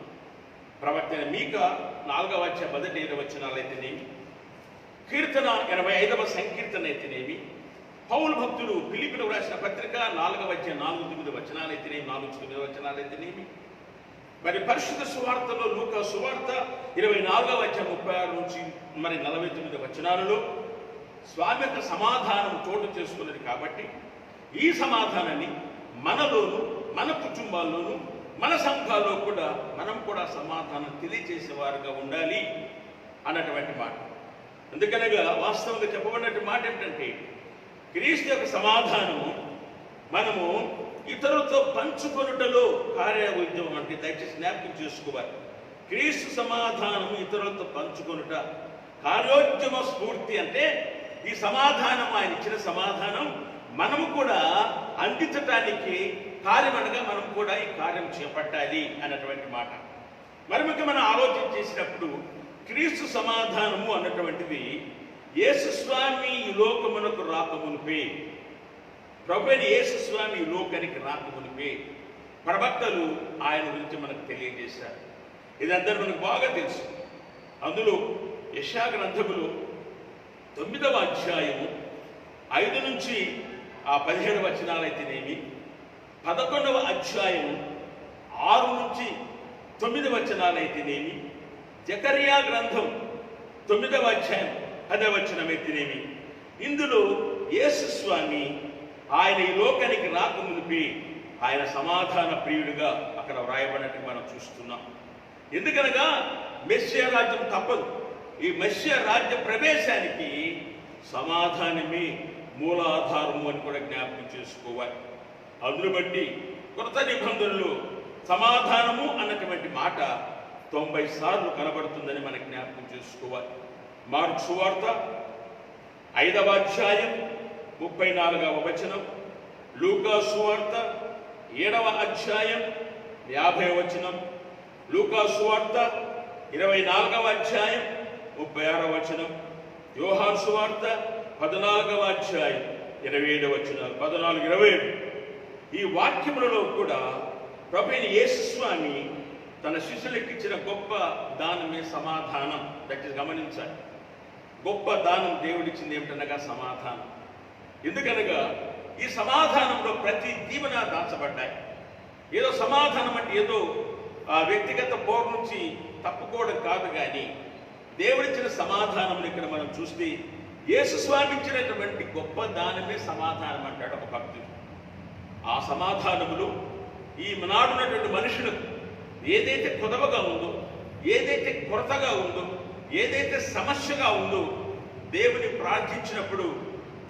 Speaker 1: ప్రవక్త మీకా 4వ అధ్యాయం 1-5 వచనాలు అయితేనేమి, కీర్తన 85వ సంకీర్తన అయితేనేమి, పౌలు భక్తులు ఫిలిప్పీలకు రాసిన పత్రిక 4వ అధ్యాయం 4-9 వచనాలు అయితేనేమి, 4-9 వచనాలు అయితేనేమి, మరి పరిశుద్ధ సువార్తలో లూకా సువార్త 24వ అధ్యాయం 36 నుంచి మరి 49 వచనాలలో స్వామి యొక్క సమాధానం చోటు చేసుకున్నది. కాబట్టి ఈ సమాధానాన్ని మనలోను, మన కుటుంబాల్లోనూ, మన సంఘాల్లో కూడా మనం కూడా సమాధానం తెలియజేసేవారుగా ఉండాలి అన్నటువంటి మాట. ఎందుకనగా వాస్తవంగా చెప్పబడినటువంటి మాట ఏమిటంటే క్రీస్తు యొక్క సమాధానము మనము ఇతరులతో పంచుకొనుటలో కార్యవైద్యం అంటే దయచేసి జ్ఞాపకం చేసుకోవాలి. క్రీస్తు సమాధానం ఇతరులతో పంచుకొనుట కార్యోద్యమ స్ఫూర్తి అంటే ఈ సమాధానం, ఆయన ఇచ్చిన సమాధానం మనము కూడా అందించటానికి కార్యం అనగా మనం కూడా ఈ కార్యం చేపట్టాలి అన్నటువంటి మాట. మరి మనం ఆలోచన చేసినప్పుడు క్రీస్తు సమాధానము అన్నటువంటిది యేసుస్వామి ఈ లోకమునకు రాకమునిపే, ప్రభువైన యేసుస్వామి ఈ లోకానికి రాకమునిపే ప్రవక్తలు ఆయన గురించి మనకు తెలియజేశారు. ఇదందరూ మనకు బాగా తెలుసు. అందులో యెషయా గ్రంథములో 9వ అధ్యాయము 5 నుంచి 17 వచనాలు అయితేనేమి, 11వ అధ్యాయం 6 నుంచి 9 వచనాలు అయితేనేమి, జకర్యా గ్రంథం 9వ అధ్యాయం 10వ వచనం అయితేనేమి, ఇందులో యేసుస్వామి ఆయన ఈ లోకానికి రాకమునిపి ఆయన సమాధాన ప్రియుడిగా అక్కడ వ్రాయబడినట్టు మనం చూస్తున్నాం. ఎందుకనగా మెస్సియా రాజ్యం తప్పదు. ఈ మెస్సియా రాజ్య ప్రవేశానికి సమాధానమే మూలాధారము అని కూడా జ్ఞాపకం చేసుకోవాలి. అందును బట్టి కొత్త నిబంధనలు సమాధానము అన్నటువంటి మాట 90 సార్లు కనబడుతుందని మనకు జ్ఞాపకం చేసుకోవాలి. మార్కు సువార్త 5వ అధ్యాయం 34వ వచనం, లూకా సువార్త 7వ అధ్యాయం 50వ వచనం, లూకా సువార్త 24వ అధ్యాయం 36వ వచనం, యోహాను సువార్త 14వ అధ్యాయం 27వ వచనాలు, 14-27. ఈ వాక్యములలో కూడా ప్రభువైన యేసుస్వామి తన శిష్యులకు ఇచ్చిన గొప్ప దానమే సమాధానం. దయచేసి గమనించాలి. గొప్ప దానం దేవుడిచ్చింది ఏమిటనగా సమాధానం. ఎందుకనగా ఈ సమాధానంలో ప్రతి దీవెన దాచబడ్డాయి. ఏదో సమాధానం అంటే ఏదో ఆ వ్యక్తిగత పోరు నుంచి తప్పుకోవడం కాదు, కానీ దేవుడిచ్చిన సమాధానం ఇక్కడ మనం చూస్తే యేసుస్వామి ఇచ్చినటువంటి గొప్ప దానమే సమాధానం అంటాడు ఒక భక్తుడు. ఆ సమాధానములు ఈ నాడున్నటువంటి మనుషులకు ఏదైతే కొదవగా ఉందో, ఏదైతే కొరతగా ఉందో, ఏదైతే సమస్యగా ఉందో దేవుని ప్రార్థించినప్పుడు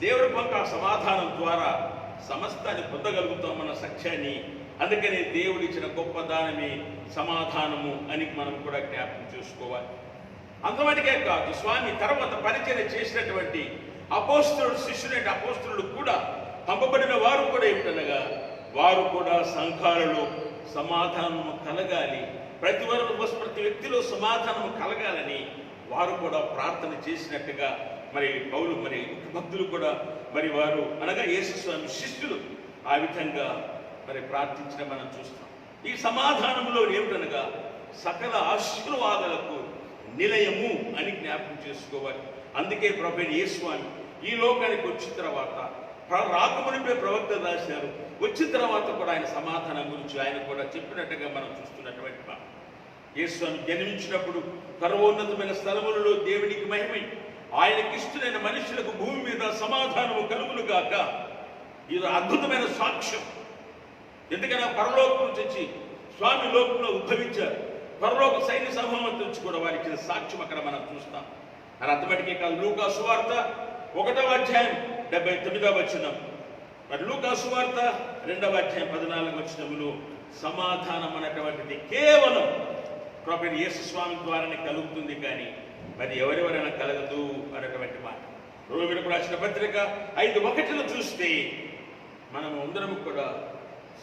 Speaker 1: దేవుడి పక్క ఆ సమాధానం ద్వారా సమస్తాన్ని పొందగలుగుతామన్న సత్యాన్ని, అందుకనే దేవుడు ఇచ్చిన గొప్ప దానమే సమాధానము అని మనం కూడా జ్ఞాపకం చేసుకోవాలి. అంతమటికే కాదు, స్వామి తర్వాత పరిచయం చేసినటువంటి అపోస్తలుడు, శిష్యులైన అపోస్తలుడు కూడా పంపబడిన వారు కూడా ఏమిటనగా వారు కూడా సంఘాలలో సమాధానము కలగాలి, ప్రతి వ్యక్తిలో సమాధానము కలగాలని వారు కూడా ప్రార్థన చేసినట్టుగా మరి పౌలు మరి భక్తులు కూడా మరి వారు అనగా యేసుస్వామి శిష్యులు ఆ విధంగా మరి ప్రార్థించిన మనం చూస్తాం. ఈ సమాధానంలో ఏమిటనగా సకల ఆశీర్వాదాలకు నిలయము అని జ్ఞాపకం చేసుకోవాలి. అందుకే ప్రభువైన యేసుస్వామి ఈ లోకానికి వచ్చిన తర్వాత రాకమునిపై ప్రవక్త రాశారు. వచ్చిన తర్వాత కూడా ఆయన సమాధానం గురించి ఆయన కూడా చెప్పినట్టుగా మనం చూస్తున్నటువంటి మాట. యేసు జన్మించినప్పుడు సర్వోన్నతమైన స్థలములలో దేవునికి మహిమై ఆయనకిష్టులైన మనుషులకు భూమి మీద సమాధానము కలుగును గాక. ఇది అద్భుతమైన సాక్ష్యం. ఎందుకైనా పరలోకం నుంచి స్వామి లోకంలో ఉద్భవించారు. పరలోక సైన్య సమూహం నుంచి కూడా వారికి ఇచ్చిన సాక్ష్యం అక్కడ మనం చూస్తాం. మరి అంతమటికే కాదు, లూకా సువార్త 1వ అధ్యాయం 79వ వచనం, మరి లూకా సువార్త 2వ అధ్యాయం 14వ వచనములు సమాధానం అన్నటువంటిది కేవలం ప్రభువైన యేసు స్వామి ద్వారానే కలుగుతుంది, కానీ మరి ఎవరెవరైనా కలగదు అన్నటువంటి మాట. రోమిలకు రాసిన పత్రిక 5:1 చూస్తే మనము అందరం కూడా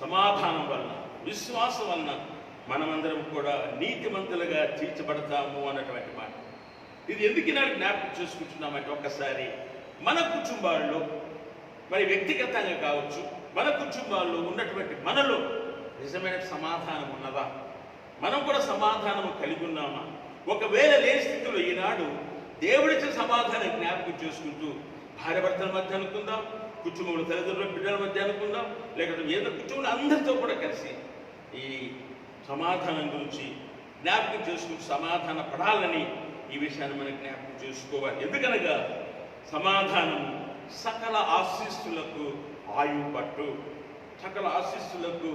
Speaker 1: సమాధానం వలన, విశ్వాసం వలన మనమందరం కూడా నీతిమంతులుగా తీర్చబడతాము అన్నటువంటి మాట. ఇది ఎందుకు నాకు జ్ఞాపకం చేసుకుంటున్నామంటే, ఒక్కసారి మన కుటుంబాల్లో, మరి వ్యక్తిగతంగా కావచ్చు, మన కుటుంబాల్లో ఉన్నటువంటి మనలో నిజమైన సమాధానం ఉన్నదా? మనం కూడా సమాధానము కలిగి ఉన్నామా? ఒకవేళ లేని స్థితిలో ఈనాడు దేవుడిచ్చిన సమాధానం జ్ఞాపకం చేసుకుంటూ భార్యాభర్తల మధ్య అనుకుందాం, కుటుంబంలో తల్లిదండ్రుల బిడ్డల మధ్య అనుకుందాం, లేకపోతే ఏదో కుటుంబంలో అందరితో కూడా కలిసి ఈ సమాధానం గురించి జ్ఞాపకం చేసుకుంటూ సమాధాన పడాలని ఈ విషయాన్ని మనం జ్ఞాపకం చేసుకోవాలి. ఎందుకనగా సమాధానం సకల ఆశీస్సులకు ఆయువు పట్టు, సకల ఆశీస్సులకు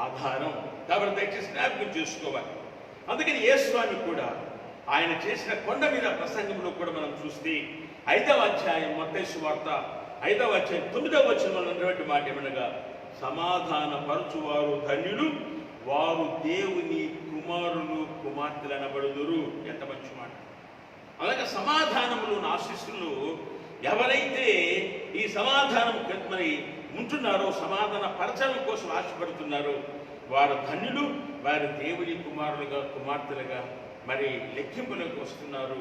Speaker 1: ఆధారం. కాబట్టి దయచేసి జ్ఞాపకం చేసుకోవాలి. అందుకని యేసుస్వామి కూడా ఆయన చేసిన కొండ మీద ప్రసంగంలో కూడా మనం చూస్తే 5వ అధ్యాయం మత్తయి సువార్త 5వ అధ్యాయం 9వ వచనంలో ఉన్నటువంటి మాట ఏమనగా, సమాధాన పరచువారు ధన్యులు, వారు దేవుని కుమారులు కుమార్తెలు అనబడుదురు. ఎంత మంచి మాట! అలాగే సమాధానములు ఆశీస్సులు ఎవరైతే ఈ సమాధానం మరి ఉంటున్నారో, సమాధాన పరచడం కోసం ఆశపడుతున్నారో, వారు ధన్యులు, వారు దేవుని కుమారులుగా కుమార్తెలుగా మరి లెక్కింపులకు వస్తున్నారు.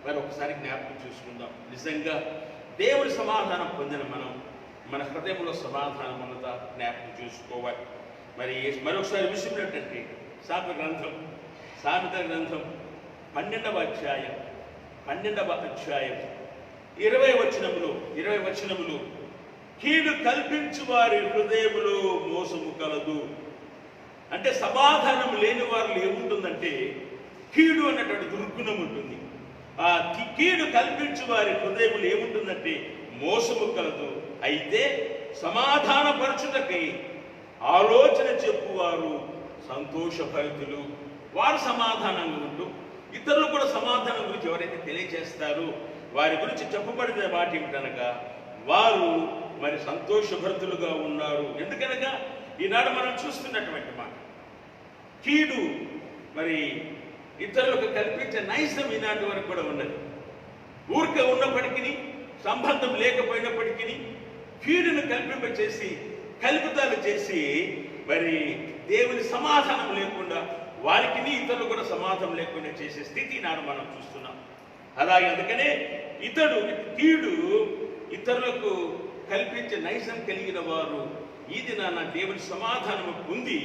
Speaker 1: మరి ఒకసారి జ్ఞాపకం చేసుకుందాం. నిజంగా దేవుని సమాధానం పొందిన మనం మన హృదయంలో సమాధానం ఉన్నదా జ్ఞాపకం చేసుకోవాలి. మరి మరొకసారి విషయం ఏంటంటే, సామెత గ్రంథం 12వ అధ్యాయం 20 వచనములు, కీడు కల్పించు వారి హృదయములో మోసము కలదు. అంటే సమాధానం లేని వారిలో ఏముంటుందంటే, కీడు అన్నటువంటి దుర్గుణం ఉంటుంది. ఆ కీడు కల్పించు వారి హృదయములు ఏముంటుందంటే మోసము కలదు. అయితే సమాధానపరచుటకై ఆలోచన చెప్పువారు సంతోషభరితులు. వారు సమాధానంగా ఉంటూ ఇతరులు కూడా సమాధానం గురించి ఎవరైతే తెలియజేస్తారో వారి గురించి చెప్పబడిన మాట ఏమిటనగా, వారు మరి సంతోషభరితులుగా ఉన్నారు. ఎందుకనగా ఈనాడు మనం చూస్తున్నటువంటి మాట, కీడు మరి ఇతరులకు కల్పించే నైజం ఈనాటి వరకు కూడా ఉన్నది. ఊరికే ఉన్నప్పటికీ, సంబంధం లేకపోయినప్పటికీ కీడును కల్పింపచేసి, కల్పితాలు చేసి మరి దేవుని సమాధానం లేకుండా వారికి ఇతరులు కూడా సమాధానం లేకుండా చేసే స్థితి నాడు మనం చూస్తున్నాం. అలాగే అందుకనే కీడు ఇతరులకు కల్పించే నైజం కలిగిన వారు ఈ దినాన దేవుని సమాధానము పొంది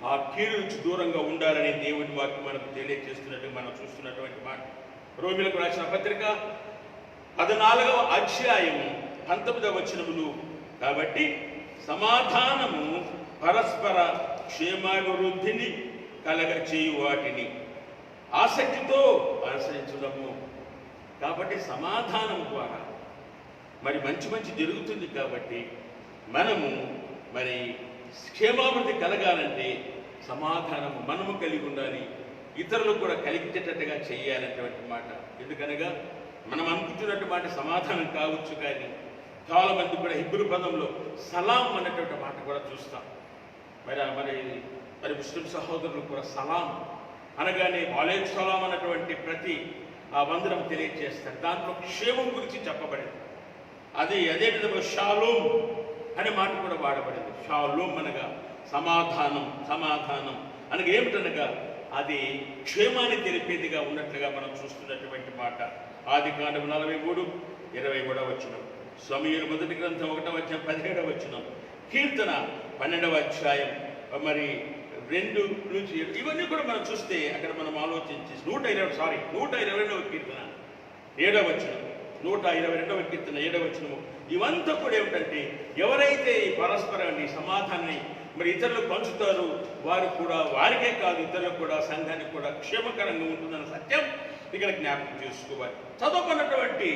Speaker 1: ఆ కీడు నుంచి దూరంగా ఉండాలని దేవుని వాక్యం మనకు తెలియజేస్తున్నట్టు మనం చూస్తున్నటువంటి మాట. రోమిలకు రాసిన పత్రిక 14వ అధ్యాయం 19వ వచనములు, కాబట్టి సమాధానము పరస్పర క్షేమాభివృద్ధిని కలగచేయు వాటిని ఆసక్తితో అనుసరించడము. కాబట్టి సమాధానం ద్వారా మరి మంచి జరుగుతుంది. కాబట్టి మనము మరి క్షేమాభివృద్ధి కలగాలంటే సమాధానము మనము కలిగి ఉండాలి, ఇతరులకు కూడా కలిగించేటట్టుగా చేయాలనేటువంటి మాట. ఎందుకనగా మనం అనుకుంటున్నట్టు మాట సమాధానం కావచ్చు, కానీ చాలా మంది కూడా హిబ్రూ పదంలో సలాం అన్నటువంటి మాట కూడా చూస్తాం. మరి ముస్లిం సహోదరులు కూడా సలాం అనగానే వాలేకుం సలాం అన్నటువంటి ప్రతి వందనం తెలియజేస్తారు. దాంట్లో క్షేమం గురించి చెప్పబడింది. అదే విధంగా షాలోమ్ అనే మాట కూడా వాడబడింది. షాలోమ్ అనగా సమాధానం అనగా ఏమిటనగా అది క్షేమాన్ని తెలిపేదిగా ఉన్నట్లుగా మనం చూస్తున్నటువంటి మాట. ఆదికాండం 43:23 వచనం, సమూయేలు మొదటి గ్రంథం 1వ అధ్యాయం 17వ వచనం, కీర్తన 12వ అధ్యాయం మరి 2 నుంచి 7 ఇవన్నీ కూడా మనం చూస్తే అక్కడ మనం ఆలోచించి 122వ కీర్తన 7వ వచనం, 122వ కీర్తన 7వ వచనము. ఇవంతా కూడా ఏమిటంటే ఎవరైతే ఈ పరస్పరాన్ని సమాధానాన్ని మరి ఇతరులకు పంచుతారో వారు కూడా వారికే కాదు ఇతరులకు కూడా సంఘానికి కూడా క్షేమకరంగా ఉంటుందన్న సత్యం ఇక్కడ జ్ఞాపకం చేసుకోవాలి. చదువుకున్నటువంటి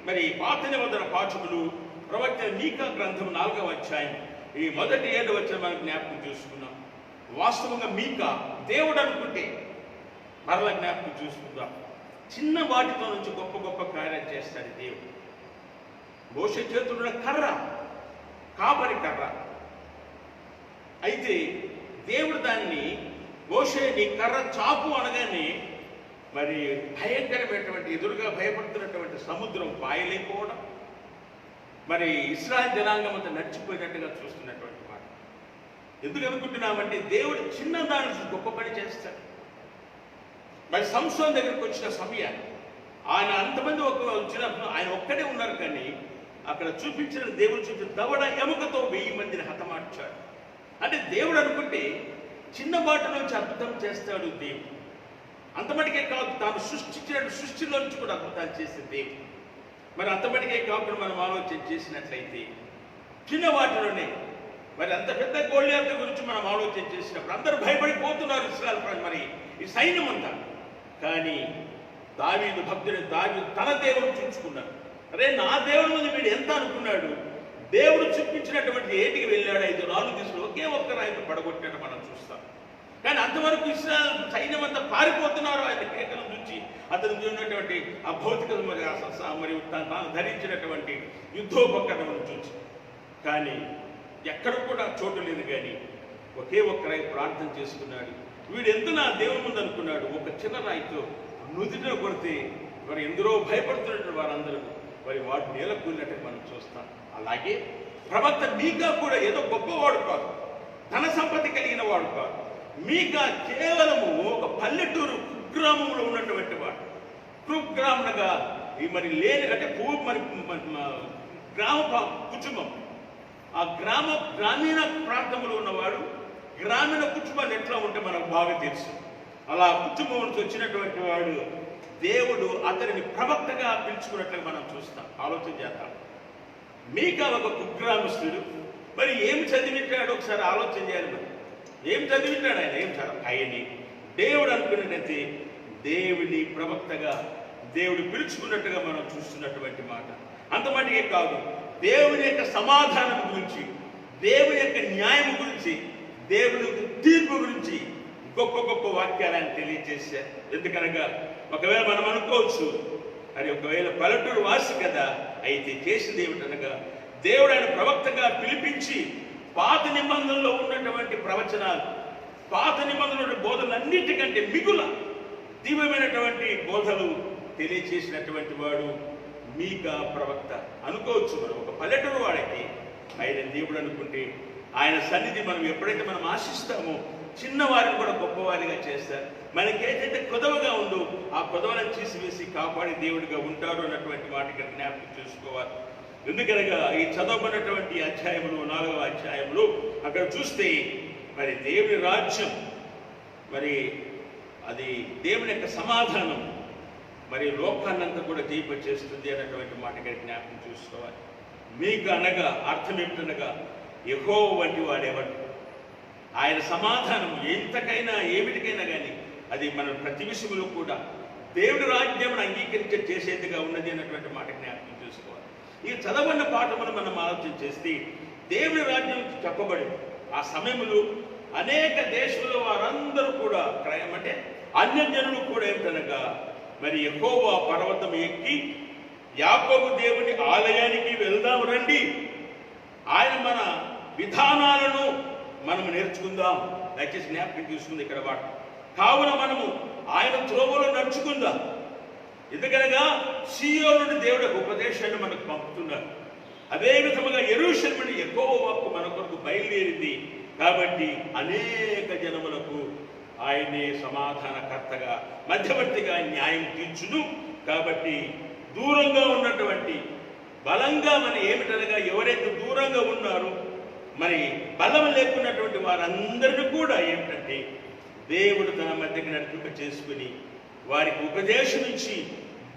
Speaker 1: మరి పాత నిబంధన పాఠకులు ప్రవక్త మీకా గ్రంథం 4వ అధ్యాయం ఈ మొదటి 7వ వచనం మనం జ్ఞాపకం చేసుకున్నాం. వాస్తవంగా మీకా దేవుడు అనుకుంటే మరలా జ్ఞాపకం చూసుకుందాం, చిన్న వాటితో నుంచి గొప్ప గొప్ప కార్యాలు చేస్తాడు దేవుడు. మోషే చేతున్న కర్ర కాపరి కర్ర అయితే దేవుడు దాన్ని మోషే నీ కర్ర చాపు అనగానే మరి భయంకరమైనటువంటి ఎదురుగా భయపడుతున్నటువంటి సముద్రం పాయలేకపోవడం, మరి ఇశ్రాయేలు జనాంగం అంతా నడిచిపోయినట్టుగా చూస్తున్నటువంటి మాట. ఎందుకు అనుకుంటున్నామంటే దేవుడు చిన్న దాని గొప్ప పని చేస్తాడు. మరి సంసోన్ దగ్గరికి వచ్చిన సమయాన్ని ఆయన అంతమంది వచ్చినప్పుడు ఆయన ఒక్కడే ఉన్నారు, కానీ అక్కడ చూపించిన దేవుడు చూపించిన దవడ ఎముకతో 1000 మందిని హతమార్చాడు. అంటే దేవుడు అనుకుంటే చిన్న వాటి నుంచి అద్భుతం చేస్తాడు దేవుడు. అంతమటికే కాదు, తాను సృష్టించిన సృష్టిలోంచి కూడా అద్భుతాలు చేసే దేవుడు. మరి అంతమటికే కాకుండా మనం ఆలోచన చేసినట్లయితే చిన్న వాటిలోనే మరి అంత పెద్ద గోళీయాత గురించి మనం ఆలోచన చేసినప్పుడు అందరూ భయపడిపోతున్నారు ఇశ్రాయేలు ప్రజలు, మరి ఈ సైన్యం అంతా. కానీ దావీదు భక్తుడు దావీదు తన దేవుడు చూపించుకున్నాడు. అరే నా దేవుడి ముందు వీడు ఎంత అనుకున్నాడు, దేవుడు చూపించినటువంటి ఏటికి వెళ్ళాడు, 5 రాళ్ళు తీసుకుని ఒకే ఒక్క రాయితో పడగొట్టినట్టు మనం చూస్తాం. కానీ అంతవరకు ఇశ్రాయేలు సైన్యం అంతా పారిపోతున్నారు ఆయన కేకలను చూసి, అతను ఉన్నటువంటి ఆ భౌతిక మరియు తాను ధరించినటువంటి యుద్ధోపకరణను చూసి. కానీ ఎక్కడ కూడా చోటు లేదు, కానీ ఒకే ఒక్క రాయి ప్రార్థన చేసుకున్నాడు. వీడు ఎంత నా దేవుని ముందు అనుకున్నాడు, ఒక చిన్న రాయితో నుదిటిలో కొడితే మరి ఎందరో భయపడుతున్నటువంటి వారందరూ మరి వాడు నేల కూలినట్టు మనం చూస్తాం. అలాగే ప్రవక్త మీకా కూడా ఏదో గొప్పవాడు కాదు, ధన సంపత్తి కలిగిన వాడు కాదు. మీకా కేవలము ఒక పల్లెటూరు కుగ్రామంలో ఉన్నటువంటి వాడు. కుగ్రామనగా ఈ మరి లేని అంటే మరి గ్రామ కుటుంబం, ఆ గ్రామీణ ప్రాంతంలో ఉన్నవాడు. గ్రామీణ కుటుంబాలు ఎట్లా ఉంటే మనకు బాగా తెలుసు. అలా కుటుంబం నుంచి వచ్చినటువంటి వాడు దేవుడు అతనిని ప్రవక్తగా పిలుచుకున్నట్లుగా మనం చూస్తాం. ఆలోచన చేద్దాం. మీకా ఒక కుగ్రామస్తుడు, మరి ఏం చదివింటాడు ఒకసారి ఆలోచన చేయాలి. మరి ఏం చదివింటాడు ఆయన? ఏం చదవ ఆయన్ని దేవుడు అనుకున్నట్టయితే దేవుని ప్రవక్తగా దేవుడు పిలుచుకున్నట్టుగా మనం చూస్తున్నటువంటి మాట. అంతమటికే కాదు, దేవుని యొక్క సమాధానం గురించి, దేవుని యొక్క న్యాయం గురించి, దేవుని తీర్పు గురించి గొప్ప గొప్ప వాక్యాలు ఆయన తెలియజేశారు. ఎందుకనగా ఒకవేళ మనం అనుకోవచ్చు, అది ఒకవేళ పల్లెటూరు వాసి కదా, అయితే చేసింది ఏమిటనగా దేవుడు ఆయన ప్రవక్తగా పిలిపించి పాత నిబంధనలో ఉన్నటువంటి ప్రవచనాలు, పాత నిబంధనల బోధనలన్నిటికంటే మిగుల దివ్యమైనటువంటి బోధలు తెలియచేసినటువంటి వాడు మీకా ప్రవక్త. అనుకోవచ్చు మనం ఒక పల్లెటూరు వాడికి ఆయన దేవుడు అనుకుంటే ఆయన సన్నిధి మనం ఎప్పుడైతే మనం ఆశిస్తామో చిన్నవారిని కూడా గొప్పవారిగా చేస్తారు. మనకేదైతే కొదవగా ఉందో ఆ కొదవలను తీసివేసి కాపాడి దేవుడిగా ఉంటాడు అన్నటువంటి మాట ఇక్కడ జ్ఞాపకం చేసుకోవాలి. ఎందుకనగా ఈ చదవబడినటువంటి అధ్యాయంలో 4వ అధ్యాయంలో అక్కడ చూస్తే మరి దేవుని రాజ్యం, మరి అది దేవుని యొక్క సమాధానం మరి లోకాన్నంతా కూడా జయింపచేస్తుంది అన్నటువంటి మాట ఇక్కడ జ్ఞాపకం చూసుకోవాలి. మీకు అనగా అర్థం ఏమిటనగా యెహోవా వంటి వాడేవాడు. ఆయన సమాధానం ఎంతకైనా ఏమిటికైనా కానీ అది మన ప్రతి విషయంలో కూడా దేవుడి రాజ్యం అంగీకరించే చేసేదిగా ఉన్నది అన్నటువంటి మాట జ్ఞాపకం చేసుకోవాలి. ఈ చదవన్న పాఠమును మనం ఆలోచన చేస్తే దేవుడి రాజ్యం చెప్పబడి ఆ సమయంలో అనేక దేశంలో వారందరూ కూడా అంటే అన్యజనులు కూడా ఏమిటనగా మరి యెహోవా పర్వతం ఎక్కి యాకోబు దేవుని ఆలయానికి వెళ్దాం రండి, ఆయన మన విధానాలను మనం నేర్చుకుందాం. దయచేసి జ్ఞాపకం తీసుకుంది ఇక్కడ వాడు. కావున మనము ఆయన త్రోవలో నడుచుకుందాం. ఎందుకనగా సీయోను నుండి దేవుడు ఉపదేశాన్ని మనకు పంపుతున్నారు. అదే విధముగా యెరూషలేము నుండి యెహోవా వాక్కు మన కొరకు బయలుదేరింది. కాబట్టి అనేక జనములకు ఆయనే సమాధానకర్తగా మధ్యవర్తిగా న్యాయం తీర్చును. కాబట్టి దూరంగా ఉన్నటువంటి బలంగా మరి ఏమిటనగా ఎవరైతే దూరంగా ఉన్నారో మరి బలం లేకున్నటువంటి వారందరినీ కూడా ఏమిటంటే దేవుడు తన మధ్యకి నడిపింప చేసుకుని వారికి ఉపదేశం ఇచ్చి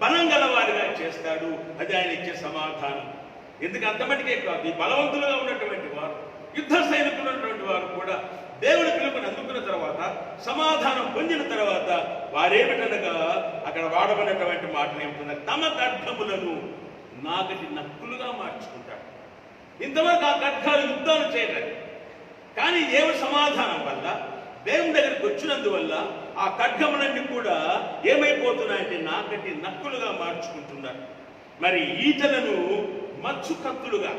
Speaker 1: బలం గలవారిగా చేస్తాడు. అది ఆయన ఇచ్చే సమాధానం. ఎందుకు అంతమటికే కాదు, ఈ బలవంతులుగా ఉన్నటువంటి వారు, యుద్ధ సైనికులు ఉన్నటువంటి వారు కూడా దేవుడి పిలుపుని అందుకున్న తర్వాత, సమాధానం పొందిన తర్వాత వారేమిటనగా అక్కడ వాడబడినటువంటి మాటలు ఏమిటన్నారు, తమ ఖడ్గములను నాగటి నక్కులుగా మార్చుకుంటారు. ఇంతవరకు ఆ ఖడ్గాలు యుద్ధాలు చేయలేదు, కానీ దేవుడి సమాధానం వల్ల, దేవుని దగ్గరికి వచ్చినందువల్ల ఆ ఖడ్గములన్నీ కూడా ఏమైపోతున్నాయంటే నాగటి నక్కులుగా మార్చుకుంటున్నారు. మరి ఈటలను మచ్చు కత్తులుగా,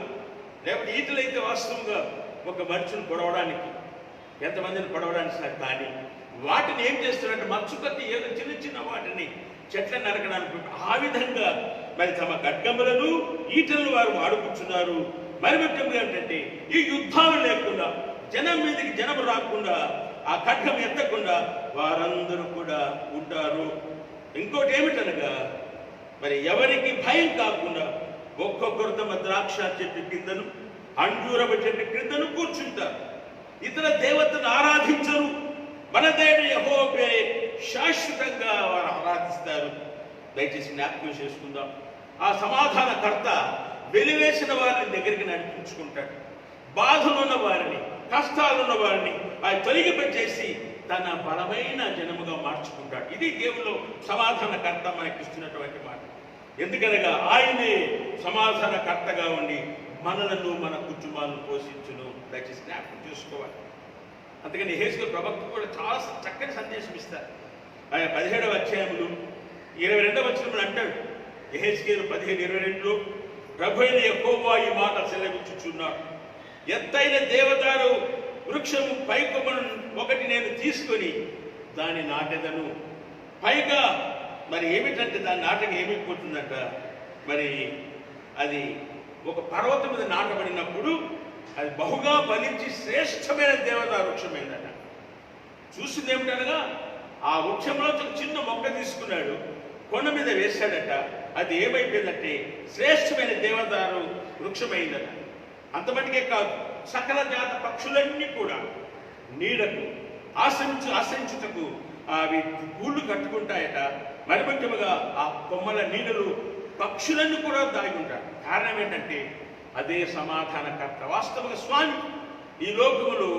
Speaker 1: లేకపోతే ఈటలైతే వాస్తవంగా ఒక మనుషుని పొడవడానికి, ఎంతమందిని పొడవడానికి సార్, కానీ వాటిని ఏం చేస్తున్నారంటే మచ్చు కత్తి ఏదో చిన్న చిన్న వాటిని చెట్ల నరకడానికి, ఆ విధంగా మరి తమ ఖడ్గములను ఈటలను వారు వాడుకుంటున్నారు. మరి ముఖ్యంగా ఏంటంటే ఈ యుద్ధాలు లేకుండా, జనం మీదకి జనం రాకుండా, ఆ ఖడ్గం ఎత్తకుండా వారందరూ కూడా ఉంటారు. ఇంకోటి ఏమిటనగా మరి ఎవరికి భయం కాకుండా ఒక్కొక్కరు తమ ద్రాక్ష చెట్టు కిందను, అంజూరపు చెట్టు కిందను కూర్చుంటారు. ఇతర దేవతను ఆరాధించరు. మన దేవుడు యెహోవా శాశ్వతంగా వారు ఆరాధిస్తారు. దయచేసి జ్ఞాపకం చేసుకుందాం. ఆ సమాధానకర్త వెలివేసిన వారిని దగ్గరికి నడిపించుకుంటాడు. బాధలున్న వారిని, కష్టాలున్న వారిని ఆయన తొలగిపచేసి తన బలమైన జనముగా మార్చుకుంటాడు. ఇది దేవుడు సమాధానకర్త మనకిస్తున్నటువంటి మాట. ఎందుకనగా ఆయనే సమాధానకర్తగా ఉండి మనలను, మన కుటుంబాలను పోషించును. దయచేసి జ్ఞాపకం చేసుకోవాలి. అందుకని యెహెజ్కేలు ప్రవక్త కూడా చాలా చక్కని సందేశం ఇస్తారు. ఆయన 17వ అధ్యాయములు 22వ వచనంలో అంటాడు, యెహెజ్కేలు 15:22లో ప్రభు అయిన యెహోవా ఈ మాట సెలవిచ్చుచున్నాడు, ఎత్తైన దేవదారు వృక్షము పైకొమ్మను ఒకటి నేను తీసుకొని దాన్ని నాటెదను. పైగా మరి ఏమిటంటే దాని నాటకం ఏమైపోతుందంట, మరి అది ఒక పర్వతం మీద నాటబడినప్పుడు అది బహుగా ఫలించి శ్రేష్టమైన దేవదారు వృక్షమైందట. చూసింది ఏమిటనగా ఆ వృక్షంలో ఒక చిన్న మొక్క తీసుకున్నాడు, కొండ మీద వేశాడట. అది ఏమైపోయిందంటే శ్రేష్టమైన దేవదారు వృక్షమైందట. అంతమటికే కాదు, సకల జాత పక్షులన్నీ కూడా నీడకు ఆశ్రయించుటకు అవి గూళ్ళు కట్టుకుంటాయట. మరి ముఖ్యముగా ఆ కొమ్మల నీడలు పక్షులన్నీ కూడా దాగి ఉంటారు. కారణం ఏంటంటే అదే సమాధానకర్త. వాస్తవంగా స్వామి ఈ లోకములో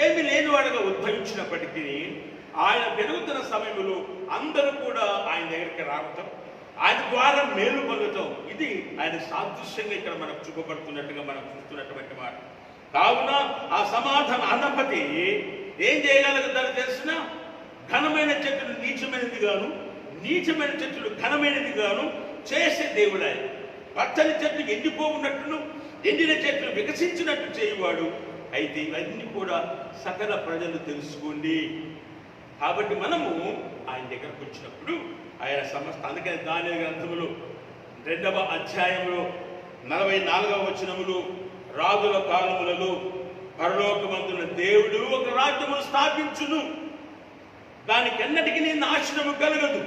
Speaker 1: ఏమి లేనివాడుగా ఉద్భవించినప్పటికీ ఆయన పెరుగుతున్న సమయంలో అందరూ కూడా ఆయన దగ్గరికి రావటం, ఆయన ద్వారా మేలు పొందటం, ఇది ఆయన సాదృశ్యంగా ఇక్కడ మనకు చూపబడుతున్నట్టుగా మనం చూస్తున్నటువంటి మాట. కావున ఆ సమాధాన అధిపతి ఏం చేయగలుగుతారో తెలిసిన, ఘనమైన చెట్టును నీచమైనది గాను, నీచమైన చెట్టును ఘనమైనది గాను చేసే దేవుడే. పచ్చని చెట్టు ఎండిపోవున్నట్టును, ఎండిన చెట్లు వికసించినట్టు చేయువాడు. అయితే ఇవన్నీ కూడా సకల ప్రజలు తెలుసుకోండి. కాబట్టి మనము ఆయన దగ్గరకు వచ్చినప్పుడు ఆయన సమస్త, అందుకని దానియేలు గ్రంథములో 2వ అధ్యాయంలో 44వ వచనములు, రాజుల కాలములలో పరలోకమందున దేవుడు ఒక రాజ్యమును స్థాపించును, దానికెన్నటికి నాశనము కలగదు,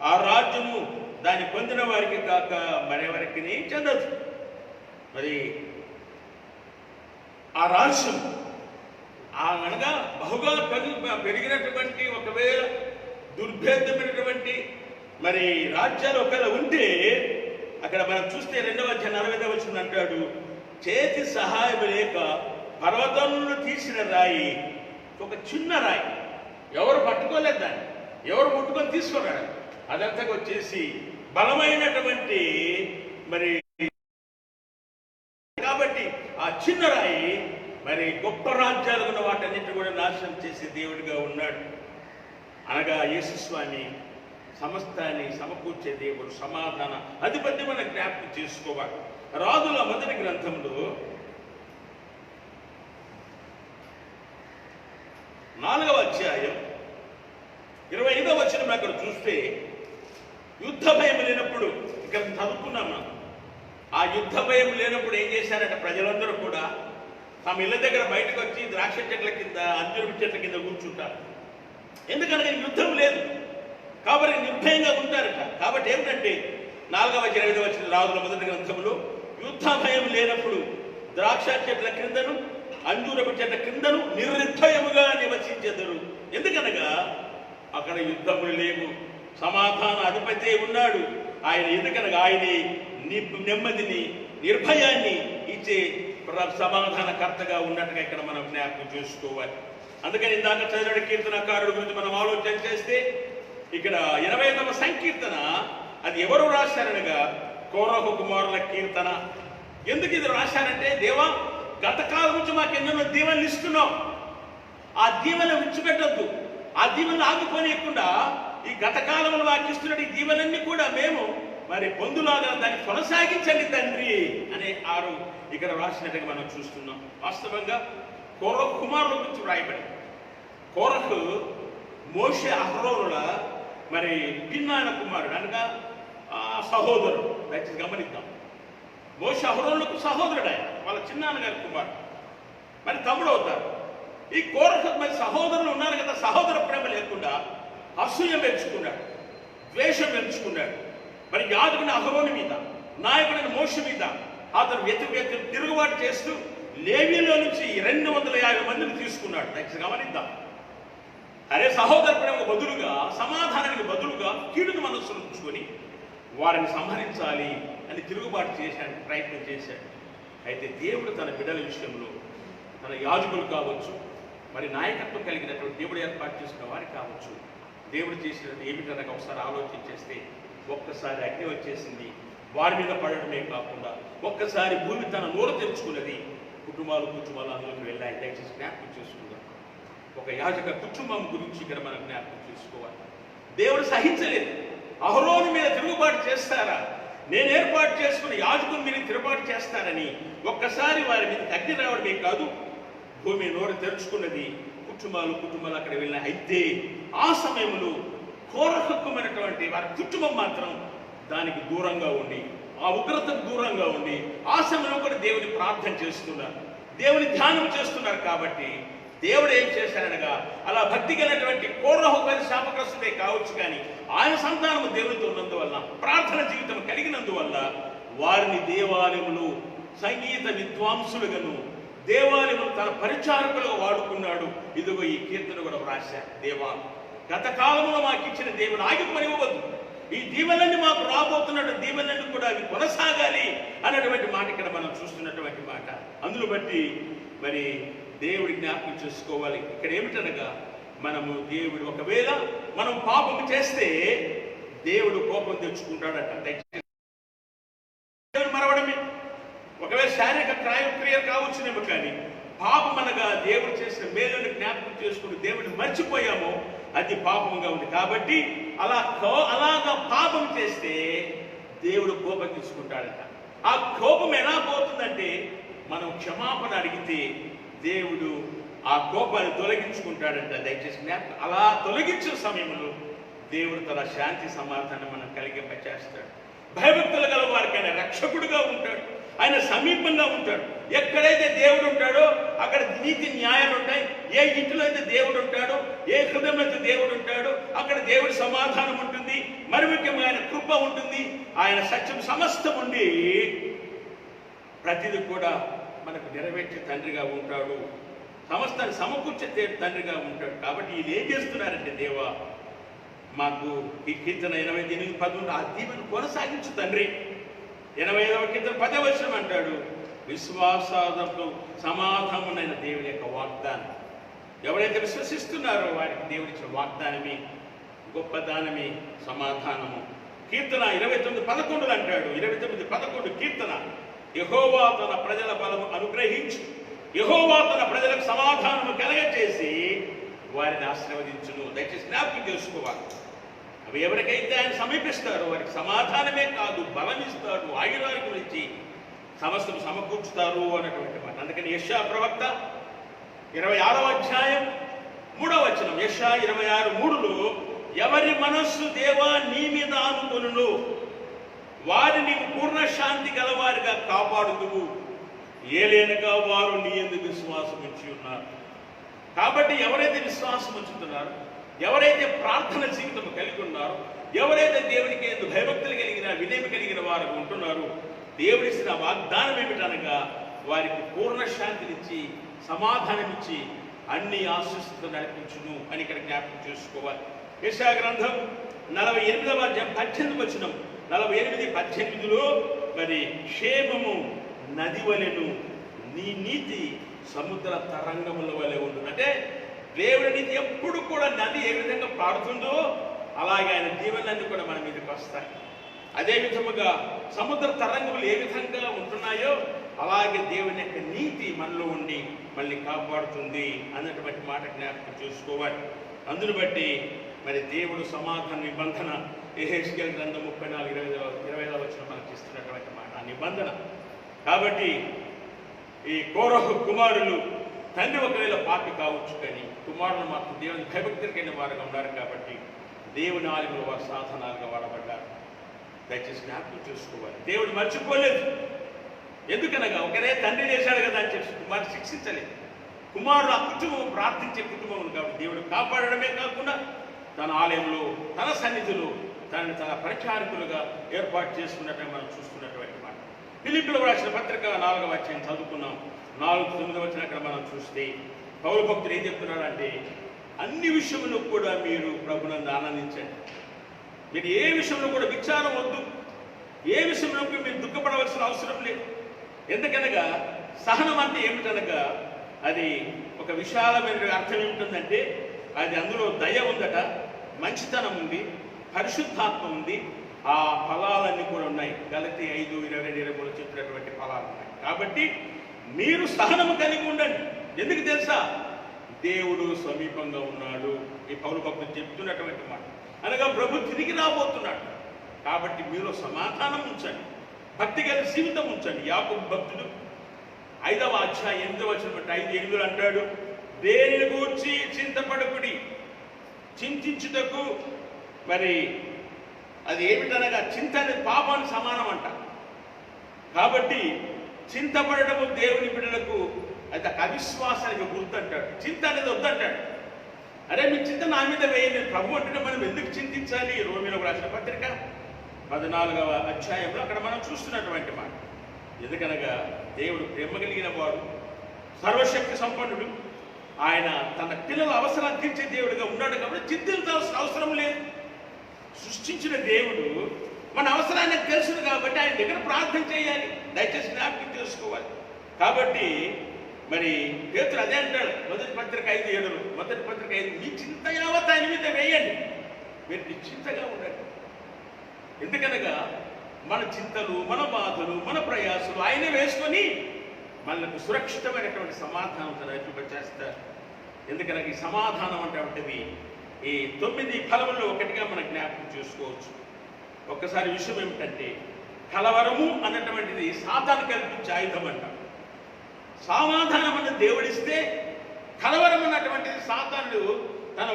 Speaker 1: ఆ రాజ్యము దాన్ని పొందిన వారికి కాక మరెవరికి చెందదు. మరి ఆ రాజ్యం అనగా బహుగా పెరిగినటువంటి, ఒకవేళ దుర్భేద్యమైనటువంటి మరి రాజ్యాలు ఒకవేళ ఉంటే, అక్కడ మనం చూస్తే 2వ అధ్యాయం 40వ వచనం అంటాడు, చేతి సహాయం లేక పర్వతంలో తీసిన రాయి, ఒక చిన్న రాయి, ఎవరు పట్టుకోలేదు, దాన్ని ఎవరు ముట్టుకొని తీసుకోరాడు, అదంతా వచ్చేసి బలమైనటువంటి మరి, కాబట్టి ఆ చిన్న రాయి మరి గొప్ప రాజ్యాలు ఉన్న వాటన్నిటిని కూడా నాశనం చేసే దేవుడిగా ఉన్నాడు. అనగా యేసుస్వామి సమస్తాన్ని సమకూర్చే దేవుడు, సమాధాన అధిపతి మన జ్ఞాపకం చేసుకోవాలి. రాజుల మొదటి గ్రంథంలో 4వ అధ్యాయం 25వ వచనం అక్కడ చూస్తే, యుద్ధ భయం లేనప్పుడు, ఇక్కడ చదువుకున్నాం మనం, ఆ యుద్ధ భయం లేనప్పుడు ఏం చేశారంటే ప్రజలందరూ కూడా తమ ఇళ్ళ దగ్గర బయటకు వచ్చి ద్రాక్ష చెట్ల కింద, అంజూరపు చెట్ల కింద కూర్చుంటారు. ఎందుకంటే యుద్ధం లేదు కాబట్టి నిర్భయంగా ఉంటారట. కాబట్టి ఏమిటంటే 4వ 25వ వచనం రాజుల మొదటి గ్రంథంలో, యుద్ధ భయం లేనప్పుడు ద్రాక్ష చెట్ల క్రిందను, అంజూరపు చెట్ల క్రిందను నిర్భయముగా నివసించెదరు. ఎందుకనగా అక్కడ యుద్ధములు లేవు, సమాధాన అధిపతి ఉన్నాడు. ఆయన ఎందుకనగా ఆయనే నెమ్మదిని, నిర్భయాన్ని ఇచ్చే సమాధానకర్తగా ఉన్నట్టుగా ఇక్కడ మనం జ్ఞాపకం చేసుకోవాలి. అందుకని ఇందాక చదివిన కీర్తనకారుడు గురించి మనం ఆలోచన చేస్తే ఇక్కడ 85వ సంకీర్తన అది ఎవరు రాశారనగా కోరహు కుమారుల కీర్తన. ఎందుకు ఇది రాశారంటే, దేవా గత కాలం నుంచి మాకు ఎన్నెన్నో దీవెనలు ఇస్తున్నావు, ఆ దీవెన విడిచిపెట్టద్దు, ఆ దీవెనలు ఆగిపోనీయకుండా ఈ గత కాలంలో మాకు ఇస్తున్న ఈ దీవెనన్నీ కూడా మేము మరి పొందులాగా దాన్ని కొనసాగించండి తండ్రి అనే ఇక్కడ రాసినట్టుగా మనం చూస్తున్నాం. వాస్తవంగా కోరహు కుమారుల గురించి రాయబడి, కోరహు మోషే అహరోనుల మరి పిన్నాయన కుమారుడు అనగా సహోదరుడు. దయచేసి గమనిద్దాం, మోషే అహరోనులకు సహోదరుడు, ఆయన వాళ్ళ చిన్నాన్నగారి కుమారుడు, మరి తమ్ముడు అవుతారు. ఈ కోరహు మరి సహోదరులు ఉన్నారు కదా, సహోదర ప్రేమ లేకుండా అసూయ పెంచుకున్నాడు, ద్వేషం పెంచుకున్నాడు. మరి యాజకుని అహరోను మీద, నాయకుడైన మోషే మీద అతను వ్యతిరేక తిరుగుబాటు చేస్తూ లేవీలో నుంచి 250 మందిని తీసుకున్నాడు. దయచేసి గమనిద్దాం. అరే సహోదర ప్రేమకు బదులుగా, సమాధానానికి బదులుగా కీడును మనస్సును ఉంచుకొని వారిని సంహరించాలి అని తిరుగుబాటు చేశాడు, ప్రయత్నం చేశాడు. అయితే దేవుడు తన బిడ్డల విషయంలో, తన యాజకులు కావచ్చు, మరి నాయకత్వం కలిగినటువంటి దేవుడు ఏర్పాటు చేసుకున్న వారికి కావచ్చు, దేవుడు చేసినది ఏమిటనగా ఒకసారి ఆలోచన చేస్తే ఒక్కసారి అగ్ని వచ్చేసింది, వారి మీద పడడమే కాకుండా ఒక్కసారి భూమి తన నోరు తెరుచుకున్నది, కుటుంబాలు అందులోకి వెళ్ళాయి. దయచేసి జ్ఞాపకం చేసుకుందాం. ఒక యాజక కుటుంబం గురించి ఇక్కడ మనం జ్ఞాపకం చేసుకోవాలి. దేవుడు సహించలేదు. అహరోను మీద తిరుగుబాటు చేస్తారా, నేను ఏర్పాటు చేసుకుని యాజకుని మీద తిరుగుబాటు చేస్తారని ఒక్కసారి వారి మీద అగ్ని రావడమే కాదు, భూమి నోరు తెరుచుకున్నది, కుటుంబాలు అక్కడ వెళ్ళిన. అయితే ఆ సమయంలో కోరహక్కుమైనటువంటి వారి కుటుంబం మాత్రం దానికి దూరంగా ఉండి, ఆ ఉగ్రతకు దూరంగా ఉండి ఆ సమయంలో కూడా దేవుని ప్రార్థన చేస్తున్నారు, దేవుని ధ్యానం చేస్తున్నారు. కాబట్టి దేవుడు ఏం చేశాడనగా, అలా భక్తి కలిగినటువంటి కోరహు శాపగ్రస్తుడే కావచ్చు, కానీ ఆయన సంతానము దేవునితో ఉన్నందువల్ల, ప్రార్థన జీవితం కలిగినందువల్ల వారిని దేవాలయములు సంగీత విద్వాంసులుగాను, దేవాలయములు తన పరిచారకులుగా వాడుకున్నాడు. ఇదిగో ఈ కీర్తన కూడా వ్రాశారు. దేవా గత కాలంలో మాకు ఇచ్చిన దేవుని ఆగిపోనివ్వద్దు, ఈ దీవెనల్ని మాకు రాబోతున్నట్టు దీవెనల్ని కూడా అవి కొనసాగాలి అన్నటువంటి మాట ఇక్కడ మనం చూస్తున్నటువంటి మాట. అందులో బట్టి మరి దేవుడి జ్ఞాపకం చేసుకోవాలి. ఇక్కడ ఏమిటనగా, దేవుడు ఒకవేళ మనం పాపం చేస్తే దేవుడు కోపం తెచ్చుకుంటాడట. దేవుడు మరవడమే, ఒకవేళ శారీరక క్రియ కావచ్చునేమో, కానీ పాపం అనగా దేవుడు చేసిన మేలుని జ్ఞాపకం చేసుకుని దేవుడిని మర్చిపోయామో అది పాపంగా ఉంది. కాబట్టి అలాగా పాపం చేస్తే దేవుడు కోపం తీసుకుంటాడట. ఆ కోపం ఎలా పోతుందంటే, మనం క్షమాపణ అడిగితే దేవుడు ఆ కోపాన్ని తొలగించుకుంటాడంట. దయచేసి జ్ఞాపకం, అలా తొలగించే సమయంలో దేవుడు తన శాంతి సమాధానం మనం కలిగింపచేస్తాడు. భయభక్తులు గల వారికి ఆయన రక్షకుడుగా ఉంటాడు, ఆయన సమీపంగా ఉంటాడు. ఎక్కడైతే దేవుడు ఉంటాడో అక్కడ నీతి న్యాయాలు ఉంటాయి. ఏ ఇంటిలో అయితే దేవుడు ఉంటాడో, ఏ హృదయంలో అయితే దేవుడు ఉంటాడో అక్కడ దేవుడి సమాధానం ఉంటుంది. మరి ముఖ్యంగా ఆయన కృప ఉంటుంది, ఆయన సత్యం సమస్తం ఉండి ప్రతిదీ కూడా మనకు నెరవేర్చే తండ్రిగా ఉంటాడు, సమస్తాన్ని సమకూర్చే తండ్రిగా ఉంటాడు. కాబట్టి వీళ్ళు ఏం చేస్తున్నారంటే, దేవా మాకు ఈ కీర్తన 88:11 ఆ దీవెను కొనసాగించు తండ్రి. 85వ కీర్తన 10వ వచనం అంటాడు, విశ్వాసాలతో సమాధానమైన దేవుని యొక్క వాగ్దానం. ఎవరైతే విశ్వసిస్తున్నారో వారికి దేవుడిచ్చిన వాగ్దానమే గొప్ప దానమే సమాధానము. కీర్తన 29:11 అంటాడు, 29:11 కీర్తన, యెహోవా తన ప్రజల బలము అనుగ్రహించు, యెహోవా తన ప్రజలకు సమాధానము కలగచేసి వారిని ఆశీర్వదించును. దయచేసి జ్ఞాపకం చేసుకోవాలి. అవి ఎవరికైతే ఆయన సమీపిస్తారో వారికి సమాధానమే కాదు, బలం ఇస్తాడు, ఆయుధాలు ఇచ్చి సమస్తం సమకూర్చుతారు అన్నటువంటి మాట. అందుకని యెషయా ప్రవక్త 26వ అధ్యాయం 3వ వచనం, యెషయా 26:3లో, ఎవరి మనస్సు దేవా నీ మీద ఆనుకొనును వారిని పూర్ణ శాంతి గలవారిగా కాపాడుదువు, ఏలేనగా వారు నీ యందు విశ్వాసం ఉంచి ఉన్నారు. కాబట్టి ఎవరైతే విశ్వాసం ఉంచుతున్నారో, ఎవరైతే ప్రార్థన జీవితం కలిగి ఉన్నారో, ఎవరైతే దేవునికి ఎందు భయభక్తులు కలిగిన వినయం కలిగిన వారు ఉంటున్నారో, దేవుడిచ్చిన వాగ్దానం ఏమిటనగా వారికి పూర్ణ శాంతినిచ్చి సమాధానం ఇచ్చి అన్ని ఆశీస్సులతో నడిపించును అని ఇక్కడ జ్ఞాపకం చేసుకోవాలి. యెషయా గ్రంథం 48వ అధ్యాయం 18 వచనం, 48:18లో మరి క్షేమము నది వలెను, నీ నీతి సముద్ర తరంగముల వలె ఉంటుంది. అంటే దేవుడి నీతి ఎప్పుడు కూడా నది ఏ విధంగా పారుతుందో అలాగే ఆయన దీవెనలన్నీ కూడా మన మీదకి వస్తాయి. అదే విధముగా సముద్ర తరంగములు ఏ విధంగా ఉంటున్నాయో అలాగే దేవుని యొక్క నీతి మనలో ఉండి మళ్ళీ కాపాడుతుంది అన్నటువంటి మాట జ్ఞాపకం చేసుకోవాలి. అందును బట్టి మరి దేవుడు సమాధాన నిబంధన యెహెజ్కేలు గ్రంథం 34:25 వచనం మనకి ఇస్తున్నటువంటి మాట ఆ నిబంధన. కాబట్టి ఈ కోరహు కుమారులు తండ్రి ఒకవేళ పాపి కావచ్చు, కానీ కుమారులు మాత్రం దేవుని భయభక్తులకైన వారుగా ఉన్నారు కాబట్టి దేవుని ఆలయంలో వారు సాధనాలుగా వాడబడ్డారు. దయచేసి జ్ఞాపకం చేసుకోవాలి. దేవుడు మర్చిపోలేదు. ఎందుకనగా ఒకరే తండ్రి చేశాడు కదా అని చెప్పి కుమారుడు శిక్షించలేదు. కుమారుడు ఆ కుటుంబం ప్రార్థించే కుటుంబం కాబట్టి దేవుడు కాపాడడమే కాకుండా తన ఆలయంలో తన సన్నిధిలో తన పరిచారకులుగా ఏర్పాటు చేసుకున్నట్టు మనం చూస్తున్నటువంటి మాట. ఫిలిప్పీయులకు రాసిన పత్రిక 4వ అధ్యాయం చదువుకున్నాం. 4:9 వచ్చిన అక్కడ మనం చూస్తే పౌలు భక్తులు ఏం చెప్తున్నాడంటే, అన్ని విషయంలో కూడా మీరు ప్రభునందు ఆనందించండి. మీరు ఏ విషయంలో కూడా విచారం వద్దు, ఏ విషయంలో మీరు దుఃఖపడవలసిన అవసరం లేదు. ఎందుకనగా సహనం అంటే ఏమిటనగా అది ఒక విశాలమైన అర్థం ఏమిటంటే అది అందులో దయ ఉందట, మంచితనం ఉంది, పరిశుద్ధాత్మ ఉంది, ఆ ఫలాలన్నీ కూడా ఉన్నాయి. గలతీ 5:22-23 చెప్పినటువంటి ఫలాలు ఉన్నాయి. కాబట్టి మీరు సహనము కలిగి ఉండండి. ఎందుకు తెలుసా? దేవుడు సమీపంగా ఉన్నాడు. ఈ పౌలు భక్తులు చెప్తున్నటువంటి మాట అనగా ప్రభు తిరిగి రాబోతున్నాడు. కాబట్టి మీలో సమాధానం ఉంచండి, భక్తి కలిగి జీవితం ఉంచండి. యాకోబు భక్తుడు 5వ అధ్యాయం 8వ వచనం 5:8 అంటాడు, దేనిని గూర్చి చింతపడకుడి, చింతించుటకు మరి అది ఏమిటనగా చింత అనేది పాపానికి సమానం అంట. కాబట్టి చింతపడటము దేవుని బిడ్డలకు అది అవిశ్వాసానికి గుర్తంటాడు. చింత అనేది వద్దంటాడు. అరే మీ చింత నా మీద వేయండి. ప్రభు అంటే మనం ఎందుకు చింతించాలి? రోమీయులకు రాసిన పత్రిక 14వ అధ్యాయంలో అక్కడ మనం చూస్తున్నటువంటి మాట. ఎందుకనగా దేవుడు ప్రేమ కలిగిన వాడు, సర్వశక్తి సంపన్నుడు, ఆయన తన పిల్లల అవసరాలు తీర్చే దేవుడిగా ఉన్నాడు. కాబట్టి చింతించాల్సిన అవసరం లేదు. సృష్టించిన దేవుడు మన అవసరాన్ని తెలుసును కాబట్టి ఆయన దగ్గర ప్రార్థన చేయాలి. దయచేసి జ్ఞాపకం చేసుకోవాలి. కాబట్టి మరి పేతురు అదే అంటాడు, మొదటి పత్రిక 5:7, మొదటి పత్రిక 5, మీ చింత యావత్ ఆయన మీద వేయండి, మీరు నిశ్చింతగా ఉండండి. ఎందుకనగా మన చింతలు, మన బాధలు, మన ప్రయాసలు ఆయనే వేసుకొని మనకు సురక్షితమైనటువంటి సమాధానం చేస్తారు. ఎందుకనగా ఈ సమాధానం అంటే ఈ 9 ఫలముల్లో ఒకటిగా మనం జ్ఞాపకం చేసుకోవచ్చు. ఒక్కసారి విషయం ఏమిటంటే, కలవరము అన్నటువంటిది సాతాను కల్పించే ఆయుధం అంట. సమాధానం అన్న దేవుడిస్తే, కలవరం అన్నటువంటిది సాతానుడు తను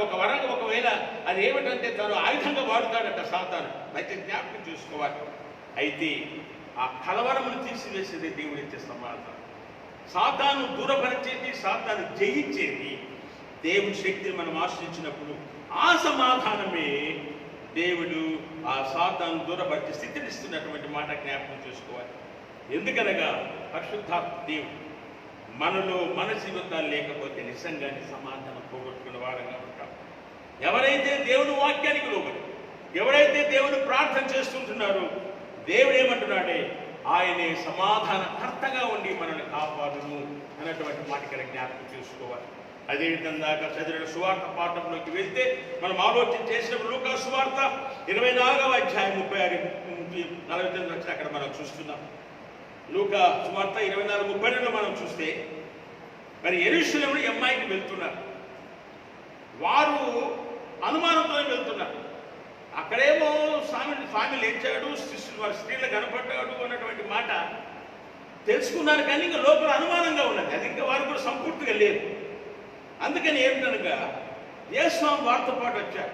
Speaker 1: ఒకవేళ అది ఏమిటంటే తను ఆయుధంగా వాడుతాడట సాతాను. అయితే జ్ఞాపకం చేసుకోవాలి. అయితే ఆ కలవరమును తీసివేసేది దేవుడిచ్చే సమాధానం. సాతాను దూరపరిచేది, సాతాను జయించేది దేవుని శక్తిని మనం ఆశ్రయించినప్పుడు ఆ సమాధానమే దేవుడు ఆ సాతాను దూరపరిచే స్థితిని ఇస్తున్నటువంటి మాట జ్ఞాపకం చేసుకోవాలి. ఎందుకనగా పరిశుద్ధాత్మ దేవుడు మనలో మన జీవితాలు లేకపోతే నిజంగానే సమాధానం పోగొట్టుకున్న వారంగా ఉంటాం. ఎవరైతే దేవుని వాక్యానికి లోబడి, ఎవరైతే దేవుని ప్రార్థన చేస్తుంటున్నారో దేవుడు ఏమంటున్నాడే, ఆయనే సమాధానకర్తగా ఉండి మనల్ని కాపాడును అన్నటువంటి మాట ఇక్కడ జ్ఞాపకం చేసుకోవాలి. అదేవిధంగా చదివిన సువార్త పాఠంలోకి వెళ్తే మనం ఆలోచన చేసినప్పుడు లూకా సువార్త 24వ అధ్యాయం 36-49 వచ్చిన అక్కడ మనం చూస్తున్నాం. లూకా సువార్త 24:32 మనం చూస్తే మరి యెరూషలేములో ఎమ్మాయికి వెళ్తున్నారు. వారు అనుమానంతో వెళ్తున్నారు. అక్కడేమో స్వామి లేచాడు, వారి స్త్రీలు కనపడ్డాడు అన్నటువంటి మాట తెలుసుకున్నారు. కానీ ఇంకా లోపల అనుమానంగా ఉన్నది. అది ఇంకా వారు కూడా సంపూర్తిగా లేదు. అందుకని ఏమిటనగా యేసుస్వామి వారితో పాటు వచ్చారు.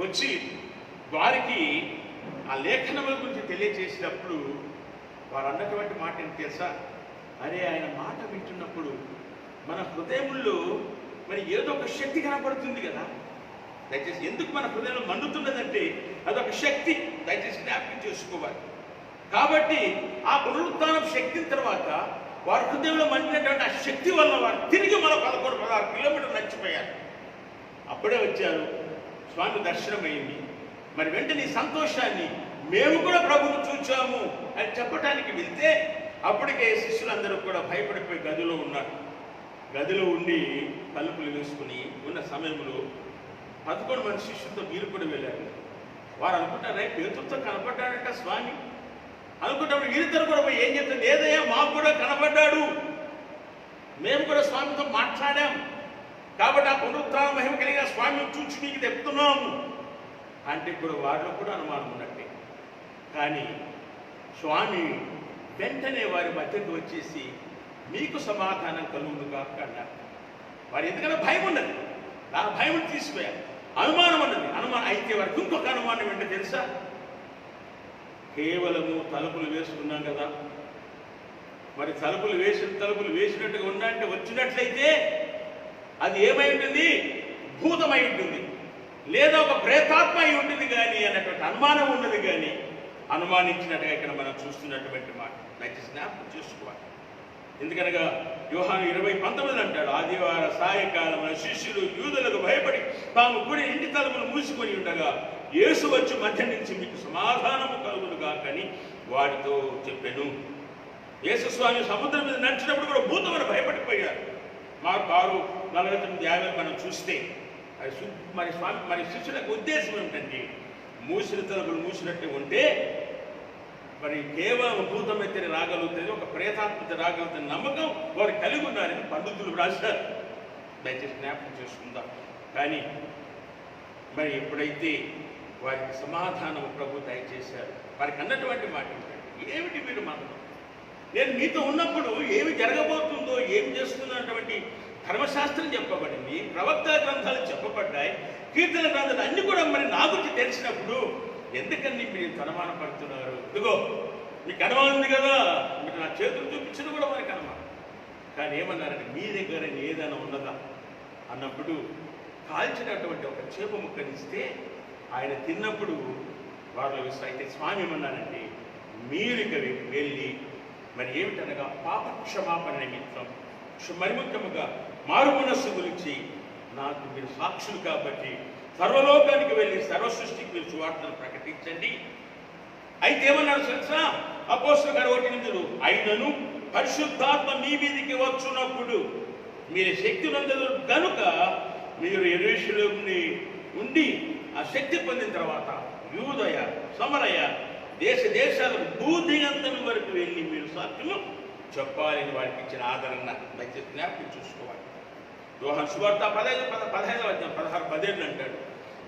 Speaker 1: వచ్చి వారికి ఆ లేఖనముల గురించి తెలియజేసినప్పుడు వారు అన్నటువంటి మాట ఏంటి తెలుసా? అరే ఆయన మాట వింటున్నప్పుడు మన హృదయముల్లో మరి ఏదో ఒక శక్తి కనపడుతుంది కదా. దయచేసి ఎందుకు మన హృదయంలో మండుతున్నదంటే అదొక శక్తి. దయచేసి జ్ఞాపకం చేసుకోవాలి. కాబట్టి ఆ పునరుత్థానం శక్తి తర్వాత వారి హృదయంలో మండినటువంటి ఆ శక్తి వల్ల వారు తిరిగి మన 11-16 కిలోమీటర్లు నడిచిపోయారు. అప్పుడే వచ్చారు, స్వామి దర్శనం అయింది. మరి వెంటనే ఈ సంతోషాన్ని మేము కూడా ప్రభువును చూచాము అని చెప్పడానికి వెళ్తే అప్పటికే శిష్యులందరూ కూడా భయపడిపోయి గదిలో ఉన్నారు. గదిలో ఉండి తలుపులు వేసుకుని ఉన్న సమయంలో 11 మంది శిష్యులతో వీరు కూడా వెళ్ళారు. వారు అనుకుంటారే పేతురుతో కనపడ్డాడట స్వామి అనుకుంటారు. వీరిద్దరు కూడా పోయి ఏం చెప్తారు, లేదయ్యా మాకు కూడా కనపడ్డాడు, మేము కూడా స్వామితో మాట్లాడాం, కాబట్టి ఆ పునరుత్థాన మహిమ కలిగిన స్వామిని చూచి మీకు చెప్తున్నాము అంటే కూడా వారిలో కూడా అనుమానం ఉన్నట్టే. కానీ స్వామి వెంటనే వారి మధ్యకు వచ్చేసి మీకు సమాధానం కలుగును కాక అన్నారు. వారు ఎందుకంటే భయం ఉన్నది, ఆ భయం తీసిపోయారు. అనుమానం ఉన్నది, అనుమానం అయితే వారికి ఇంకొక అనుమానం ఏంటో తెలుసా? కేవలము తలుపులు వేసుకున్నాం కదా, మరి తలుపులు వేసినట్టుగా ఉన్నట్టు వచ్చినట్లయితే అది ఏమై ఉంటుంది? భూతమై ఉంటుంది, లేదా ఒక ప్రేతాత్మ అయి ఉంటుంది కానీ అన్నటువంటి అనుమానం ఉన్నది. కానీ అనుమానించినట్టుగా ఇక్కడ మనం చూస్తున్నటువంటి మాట దయచేసి జ్ఞాపకం చేసుకోవాలి. ఎందుకనగా యోహాను 20:19 అంటాడు, ఆదివార సాయంకాలం శిష్యులు యూదులకు భయపడి తాము కూడి ఇంటి తలుపులు మూసుకొని ఉండగా యేసు వచ్చి మధ్య నుంచి మీకు సమాధానము కలుగునుగా కానీ వాడితో చెప్పెను. యేసు స్వామి సముద్రం మీద నడిచినప్పుడు కూడా భూతమని భయపడిపోయారు. మార్కు 6:49 మనం చూస్తే మరి శిష్యులకు ఉద్దేశం ఏమిటంటే మూసిన తలుపులు మూసినట్టు ఉంటే మరి కేవలం భూతమైతే రాగలుగుతుంది, ఒక ప్రేతాత్మత రాగలుగుతున్న నమ్మకం వారు కలిగి ఉన్నారని పండితులు రాశారు. దయచేసి జ్ఞాపకం చేసుకుందాం. కానీ మరి ఎప్పుడైతే వారికి సమాధానం ప్రభు దయచేశారు, వారికి అన్నటువంటి మాట ఏమిటి మీరు మాట్లాడు, నేను మీతో ఉన్నప్పుడు ఏమి జరగబోతుందో ఏమి చేస్తున్నటువంటి ధర్మశాస్త్రం చెప్పబడింది, ప్రవక్త గ్రంథాలు చెప్పబడ్డాయి, కీర్తన గ్రంథాలు అన్ని కూడా మరి నాకు తెలిసినప్పుడు ఎందుకని మీరు అనుమానం పడుతున్నారు? ఇదిగో మీకు అనుమానం ఉంది కదా, మీరు నా చేతులు చూపించిన కూడా మనకి అనుమానం. కానీ ఏమన్నారంటే మీ దగ్గర ఏదైనా ఉన్నదా అన్నప్పుడు కాల్చినటువంటి ఒక చేప ముక్కనిస్తే ఆయన తిన్నప్పుడు వారిలో అయితే స్వామి ఏమన్నారంటే మీరు ఇక వెళ్ళి మరి ఏమిటనగా పాపక్షమాపణ నిమిత్తం మరి ముఖ్యముగా మారు మనస్సు గురించి నాకు మీరు సాక్షులు కాబట్టి సర్వలోకానికి వెళ్ళి సర్వ సృష్టికి మీరు సువార్తను ప్రకటించండి. అయితే ఏమన్నాడు తెలుసా? అపోస్తలుల గారు 1:8 అయినను పరిశుద్ధాత్మ మీ మీదికి వచ్చున్నప్పుడు మీరు శక్తి నందరు కనుక మీరు యెరూషలేముని ఉండి ఆ శక్తి పొందిన తర్వాత యూదయ సమరయ దేశాల భూదిగంతం వరకు వెళ్ళి మీరు సాక్షులు చెప్పాలని వారికి ఇచ్చిన ఆదరణ దయచేసి జ్ఞాపకం చూసుకోవాలి. యోహాను సువార్త 15:16 అంటాడు,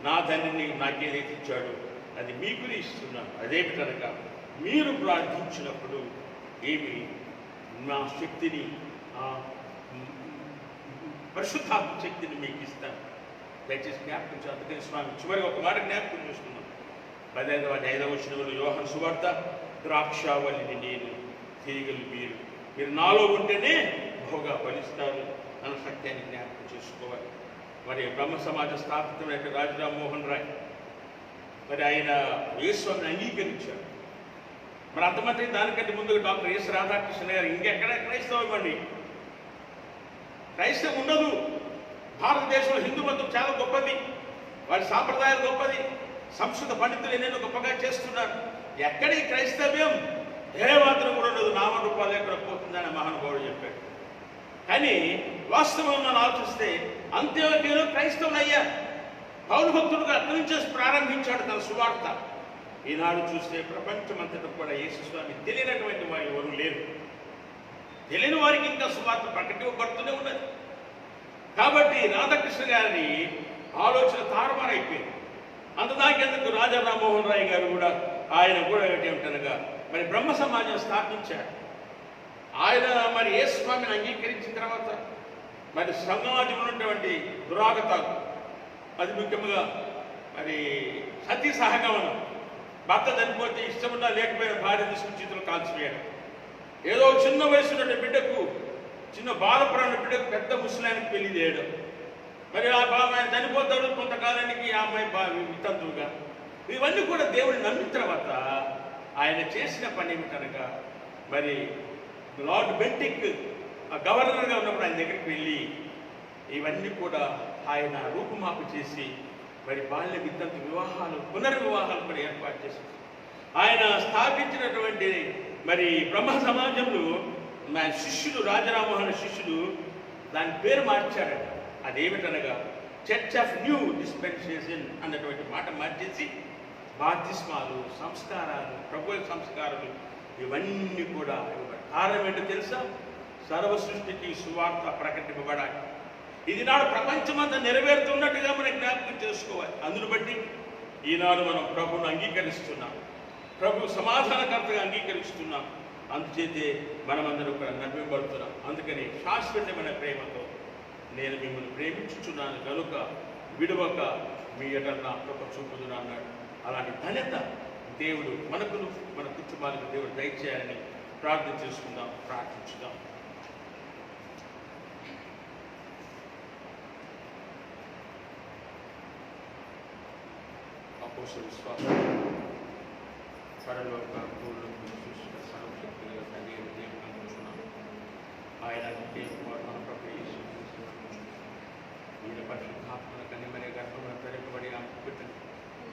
Speaker 1: నా తండ్రిని నాకేదైతే ఇచ్చాడు అది మీకు ఇస్తున్నాను, అదేమిటనగా మీరు ప్రార్థించినప్పుడు ఏమి నా శక్తిని పరిశుద్ధాత్మ శక్తిని మీకు ఇస్తాను. దయచేసి జ్ఞాపకం చేయాలి. అందుకని స్వామి చివరికి ఒక మాట జ్ఞాపకం చేసుకున్నాం. 15వ యోహాను సువార్త ద్రాక్షావళిని నేను, తీగలు మీరు నాలో ఉంటేనే బహుగా ఫలిస్తారు అన్న సత్యాన్ని జ్ఞాపకం చేసుకోవాలి. మరి బ్రహ్మ సమాజ స్థాపితమైన రాజు రామ్మోహన్ రాయ్ మరి ఆయన యేసుని అంగీకరించారు. మరి అంతమంది దానికంటే ముందు డాక్టర్ ఎస్ రాధాకృష్ణ గారు ఇంకెక్కడ క్రైస్తవం ఇవ్వండి, క్రైస్తవం ఉండదు. భారతదేశంలో హిందూ మతం చాలా గొప్పది, వారి సాంప్రదాయాలు గొప్పది, సంస్కృత పండితులు ఎన్నెన్నో గొప్పగా చేస్తున్నారు. ఎక్కడి క్రైస్తవ్యం ఏమాత్రం కూడా ఉండదు, నామరూపాలు ఎక్కడ పోతుందని మహానుభావుడు చెప్పాడు. కానీ వాస్తవం మనం ఆలోచిస్తే అంత్యోదయలో క్రైస్తవులు అయ్యారు. పౌలు భక్తుడుగా అక్కడి నుంచే ప్రారంభించాడు తన సువార్త. ఈనాడు చూస్తే ప్రపంచమంతటా కూడా యేసుస్వామి తెలియనటువంటి వారు ఎవరు లేరు. తెలియని వారికి ఇంకా సువార్త ప్రకటింపబడుతూనే ఉన్నది. కాబట్టి రాధాకృష్ణ గారి ఆలోచన తారుమారైపోయింది. అంతదాకెందుకు రాజా రామ్మోహన్ రాయ్ గారు కూడా ఆయన కూడా ఏమిటనగా మరి బ్రహ్మ సమాజం స్థాపించాడు. ఆయన మరి యేసుస్వామిని అంగీకరించిన తర్వాత మరి సమాజంలో ఉన్నటువంటి దురాగతాలు, అది ముఖ్యంగా మరి సతీ సహగమనం, భర్త చనిపోతే ఇష్టమున్నా లేకపోయిన భార్య తీసుకుని చేతులు కాల్చివేయడం, ఏదో చిన్న వయసు బిడ్డకు చిన్న బాలపురాణ బిడ్డకు పెద్ద ముసలానికి పెళ్లి చేయడం, మరి ఆ ఆయన చనిపోతాడు కొంతకాలానికి ఆ అమ్మాయి వితంతువుగా, ఇవన్నీ కూడా దేవుడిని నమ్మిన తర్వాత ఆయన చేసిన పని ఏమిటనగా మరి లార్డ్ బెంటిక్ గవర్నర్గా ఉన్నప్పుడు ఆయన దగ్గరికి వెళ్ళి ఇవన్నీ కూడా ఆయన రూపుమాపు చేసి మరి బాల్య వితంతు వివాహాలు పునర్వివాహాలు కూడా ఏర్పాటు చేశారు. ఆయన స్థాపించినటువంటి మరి బ్రహ్మ సమాజంలో మా శిష్యుడు రాజరామోహన్ శిష్యుడు దాని పేరు మార్చారట. అదేమిటనగా చర్చ్ ఆఫ్ న్యూ డిస్పెన్సేషన్ అన్నటువంటి మాట మార్చేసి బాప్తిస్మాలు, సంస్కారాలు, ప్రభు సంస్కారాలు ఇవన్నీ కూడా కారణం ఏంటో తెలుసా? సర్వ సృష్టికి సువార్త ప్రకటింపబడాలి. ఇది నాడు ప్రపంచమంతా నెరవేరుతున్నట్టుగా మనం జ్ఞాపకం చేసుకోవాలి. అందును బట్టి ఈనాడు మనం ప్రభువును అంగీకరిస్తున్నాం, ప్రభు సమాధానకర్తగా అంగీకరిస్తున్నాం. అందుచేతే మనమందరం కూడా నవ్వింపడుతున్నాం. అందుకని శాశ్వతమైన ప్రేమతో నేను మిమ్మల్ని ప్రేమించుచున్నాను కనుక విడవక మీ ఎడల నా కృప చూపుదును అన్నాడు. అలాంటి ధన్యత దేవుడు మనకును మన కుటుంబాలకు దేవుడు దయచేయాలని ప్రార్థన చేసుకుందాం, ప్రార్థించుదాం. అపోస్తలుల విశ్వాసం పరలోక భూలోక సృష్టి సర్వశక్తి గల తండ్రి అయిన దేవుని నమ్ముచున్నాము. ఆయన మన ప్రభు యేసు క్రీస్తును నమ్ముచున్నాము. ఈయన పరిశుద్ధాత్మల కన్య మరియ గర్భమున ధరింపబడి ఆమె పుట్టింది.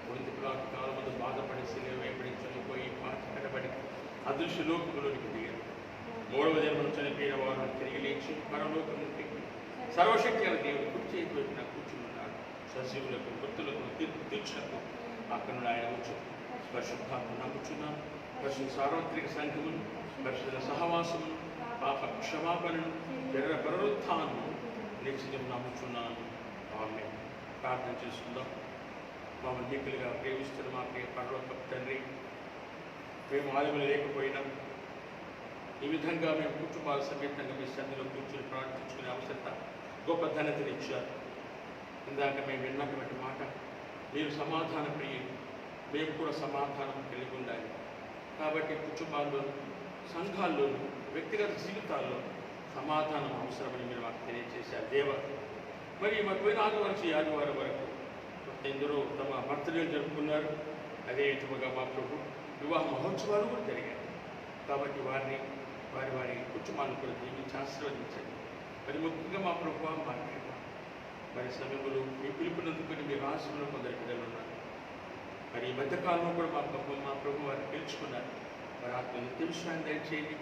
Speaker 1: పొంది పిలాతు కాలమందు బాధపడి శిలువ వేయబడి చనిపోయి పాతిపెట్టబడి అదృశ్య లోకములోనికి దిగారు. మూడవ దినమున చనిపోయిన వారు తిరిగి లేచి పరలోకం నుండి సర్వశక్తి గల దేవుని కుడి చేతి వైపున కూర్చున్నాడు. సజీవులకు మృతులకు తీర్పు తీర్చుటకు అక్కడ నుండి ఆయన వచ్చారు. పరిశుద్ధాత్మ నమ్ముచున్నాను, పరిశుద్ధ సార్వత్రిక సంఘమును, పరిశుద్ధ సహవాసమును, పాప క్షమాపణను, జగర పునరుత్థానము నిశ్చయం నమ్ముచున్నాను. ఆమేన్. ప్రార్థన చేసుకుందాం. మమ్మల్ని నీకులుగా ప్రేమిస్తున్న మా ప్రియ పరలోకపు తండ్రి, మేము ఆలయములు లేకపోయినా ఈ విధంగా మేము కుటుంబాల సమేతంగా మీ సన్నిధిలో కూర్చొని ప్రార్థించుకునే అవసరత గొప్ప ధన్యతనిచ్చారు. ఇందాక మేము విన్నటువంటి మాట, మీరు సమాధాన ప్రియులు, మేము కూడా సమాధానం కలిగి ఉండాలి. కాబట్టి కుటుంబాల్లోనూ, సంఘాల్లోనూ, వ్యక్తిగత జీవితాల్లో సమాధానం అవసరమని మీరు మాకు తెలియజేశారు దేవ. మరి మరి పోయిన ఆదివారం నుంచి ఆదివారం వరకు ఎందరో తమ బర్త్డేలు జరుపుకున్నారు. అదే విధముగా మా ప్రభు వివాహ మహోత్సవాలు కూడా జరిగాయి. కాబట్టి వారిని వారి వారి కుటుంబాలను కూడా దీవించి ఆశీర్వదించండి. మరి ముఖ్యంగా మా ప్రభు మా మరి సమయంలో మీ పిలుపునందుకుని మీ రాష్ట్రంలో కొందరు బిడ్డలు ఉన్నారు. మరి ఈ మధ్యకాలంలో కూడా మా ప్రభు వారిని పిలుచుకున్నారు. వారి ఆత్మను తెలుసుకుని దయచేయండి.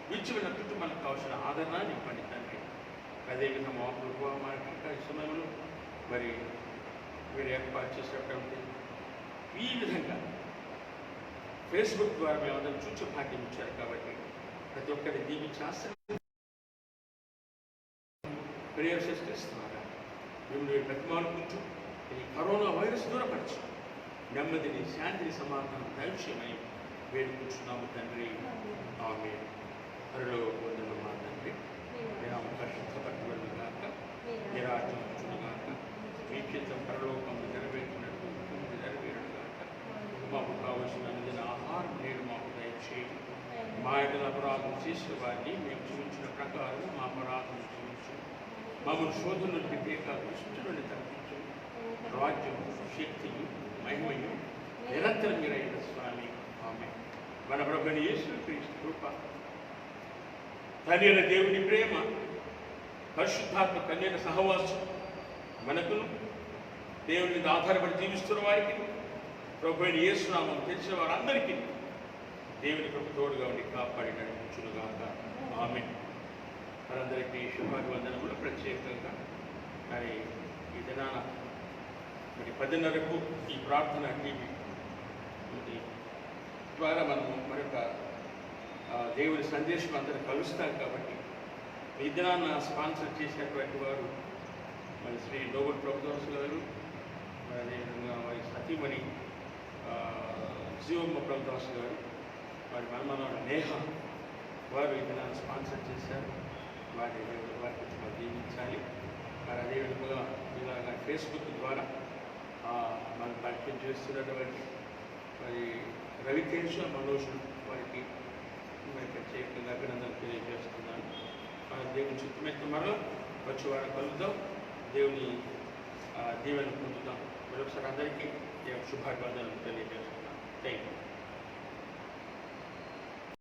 Speaker 1: విడిచిపోయిన కుటుంబాలకు కావాల్సిన ఆదరణ నింపండి తండ్రి. అదేవిధంగా మా ప్రభు మా ఈ సమయంలో మరి మీరు ఏర్పాటు చేసినటువంటి ఈ విధంగా ఫేస్బుక్ ద్వారా మేమందరం చూచే భాగ్యం ఇచ్చారు. కాబట్టి ప్రతి ఒక్కరిని దీవించి ఆశీర్వదించి ప్రేయర్ చేస్తున్నారా మిమ్మల్ని బతిమాలుకుంటూ ఈ కరోనా వైరస్ దూరపరిచి నెమ్మదిని, శాంతిని, సమాధానం దైవశమై వేడుకుంటున్నాము తండ్రి. ఆమేన్. హరిలో వందన మా తండ్రి, మీ నామం పరిశుద్ధపరచబడును గాక, మీ రాజ్యం వచ్చును గాక, మీ చిత్తం పరలోకము నెరవేర్చినట్టు నెరవేరును గాక. మాకు కావలసిన అనుదిన ఆహారం నేడు మాకు దయచేయండి. మా యొక్క అపరాధం చేసిన వారిని మేము క్షమించిన ప్రకారం మా అపరాధం క్షమించు. మమ్మల్ని శోధన నుండి దుష్టు నుండి తప్పించు. రాజ్యం, శక్తియు, మహిమయు నిరంతరం మీరైన స్వామి. ఆమేన్. మన ప్రభువైన యేసు క్రీస్తు కృప, తండ్రి అయిన దేవుని ప్రేమ, పరిశుద్ధాత్మ కన్యక సహవాసం మనకును, దేవుని మీద ఆధారపడి జీవిస్తున్న వారికి, ప్రభువైన యేసు నామం తెలిసిన వారందరికీ దేవుని కృప తోడుగా ఉండి కాపాడి నడిపించునుగాక. ఆమేన్. వారందరికీ శుభాభివందనములు. ప్రత్యేకంగా మరి ఈ దినాన మరి 10:30కు ఈ ప్రార్థన టీవీ ద్వారా మనము మరొక దేవుని సందేశం అందరూ కలుస్తాం. కాబట్టి ఈ దినాన్న స్పాన్సర్ చేసినటువంటి వారు మరి శ్రీ నోబుల్ ప్రభుదాస్ గారు, అదేవిధంగా వారి సతీమణి జీవమ్మ ప్రభుదాస్ గారు, వారి మనమనాడు నేహ వారు ఈ దినాన్ని స్పాన్సర్ చేశారు. వారికి మనం దీవించాలి. మరి అదేవిధంగా ఇలాగ ఫేస్బుక్ ద్వారా మనం పరిచయం చేస్తున్నటువంటి మరి రవితేజ, మనోజ్ వారికి మరి ప్రత్యేకంగా అభినందనలు తెలియజేస్తున్నాను. దేవుని చిత్తమైతే మరలా వచ్చే వారం కలుద్దాం, దేవుని దీవెన పొందుతాం. మరొకసారి అందరికీ శుభాభివందనలు తెలియజేస్తున్నాను. Thank you.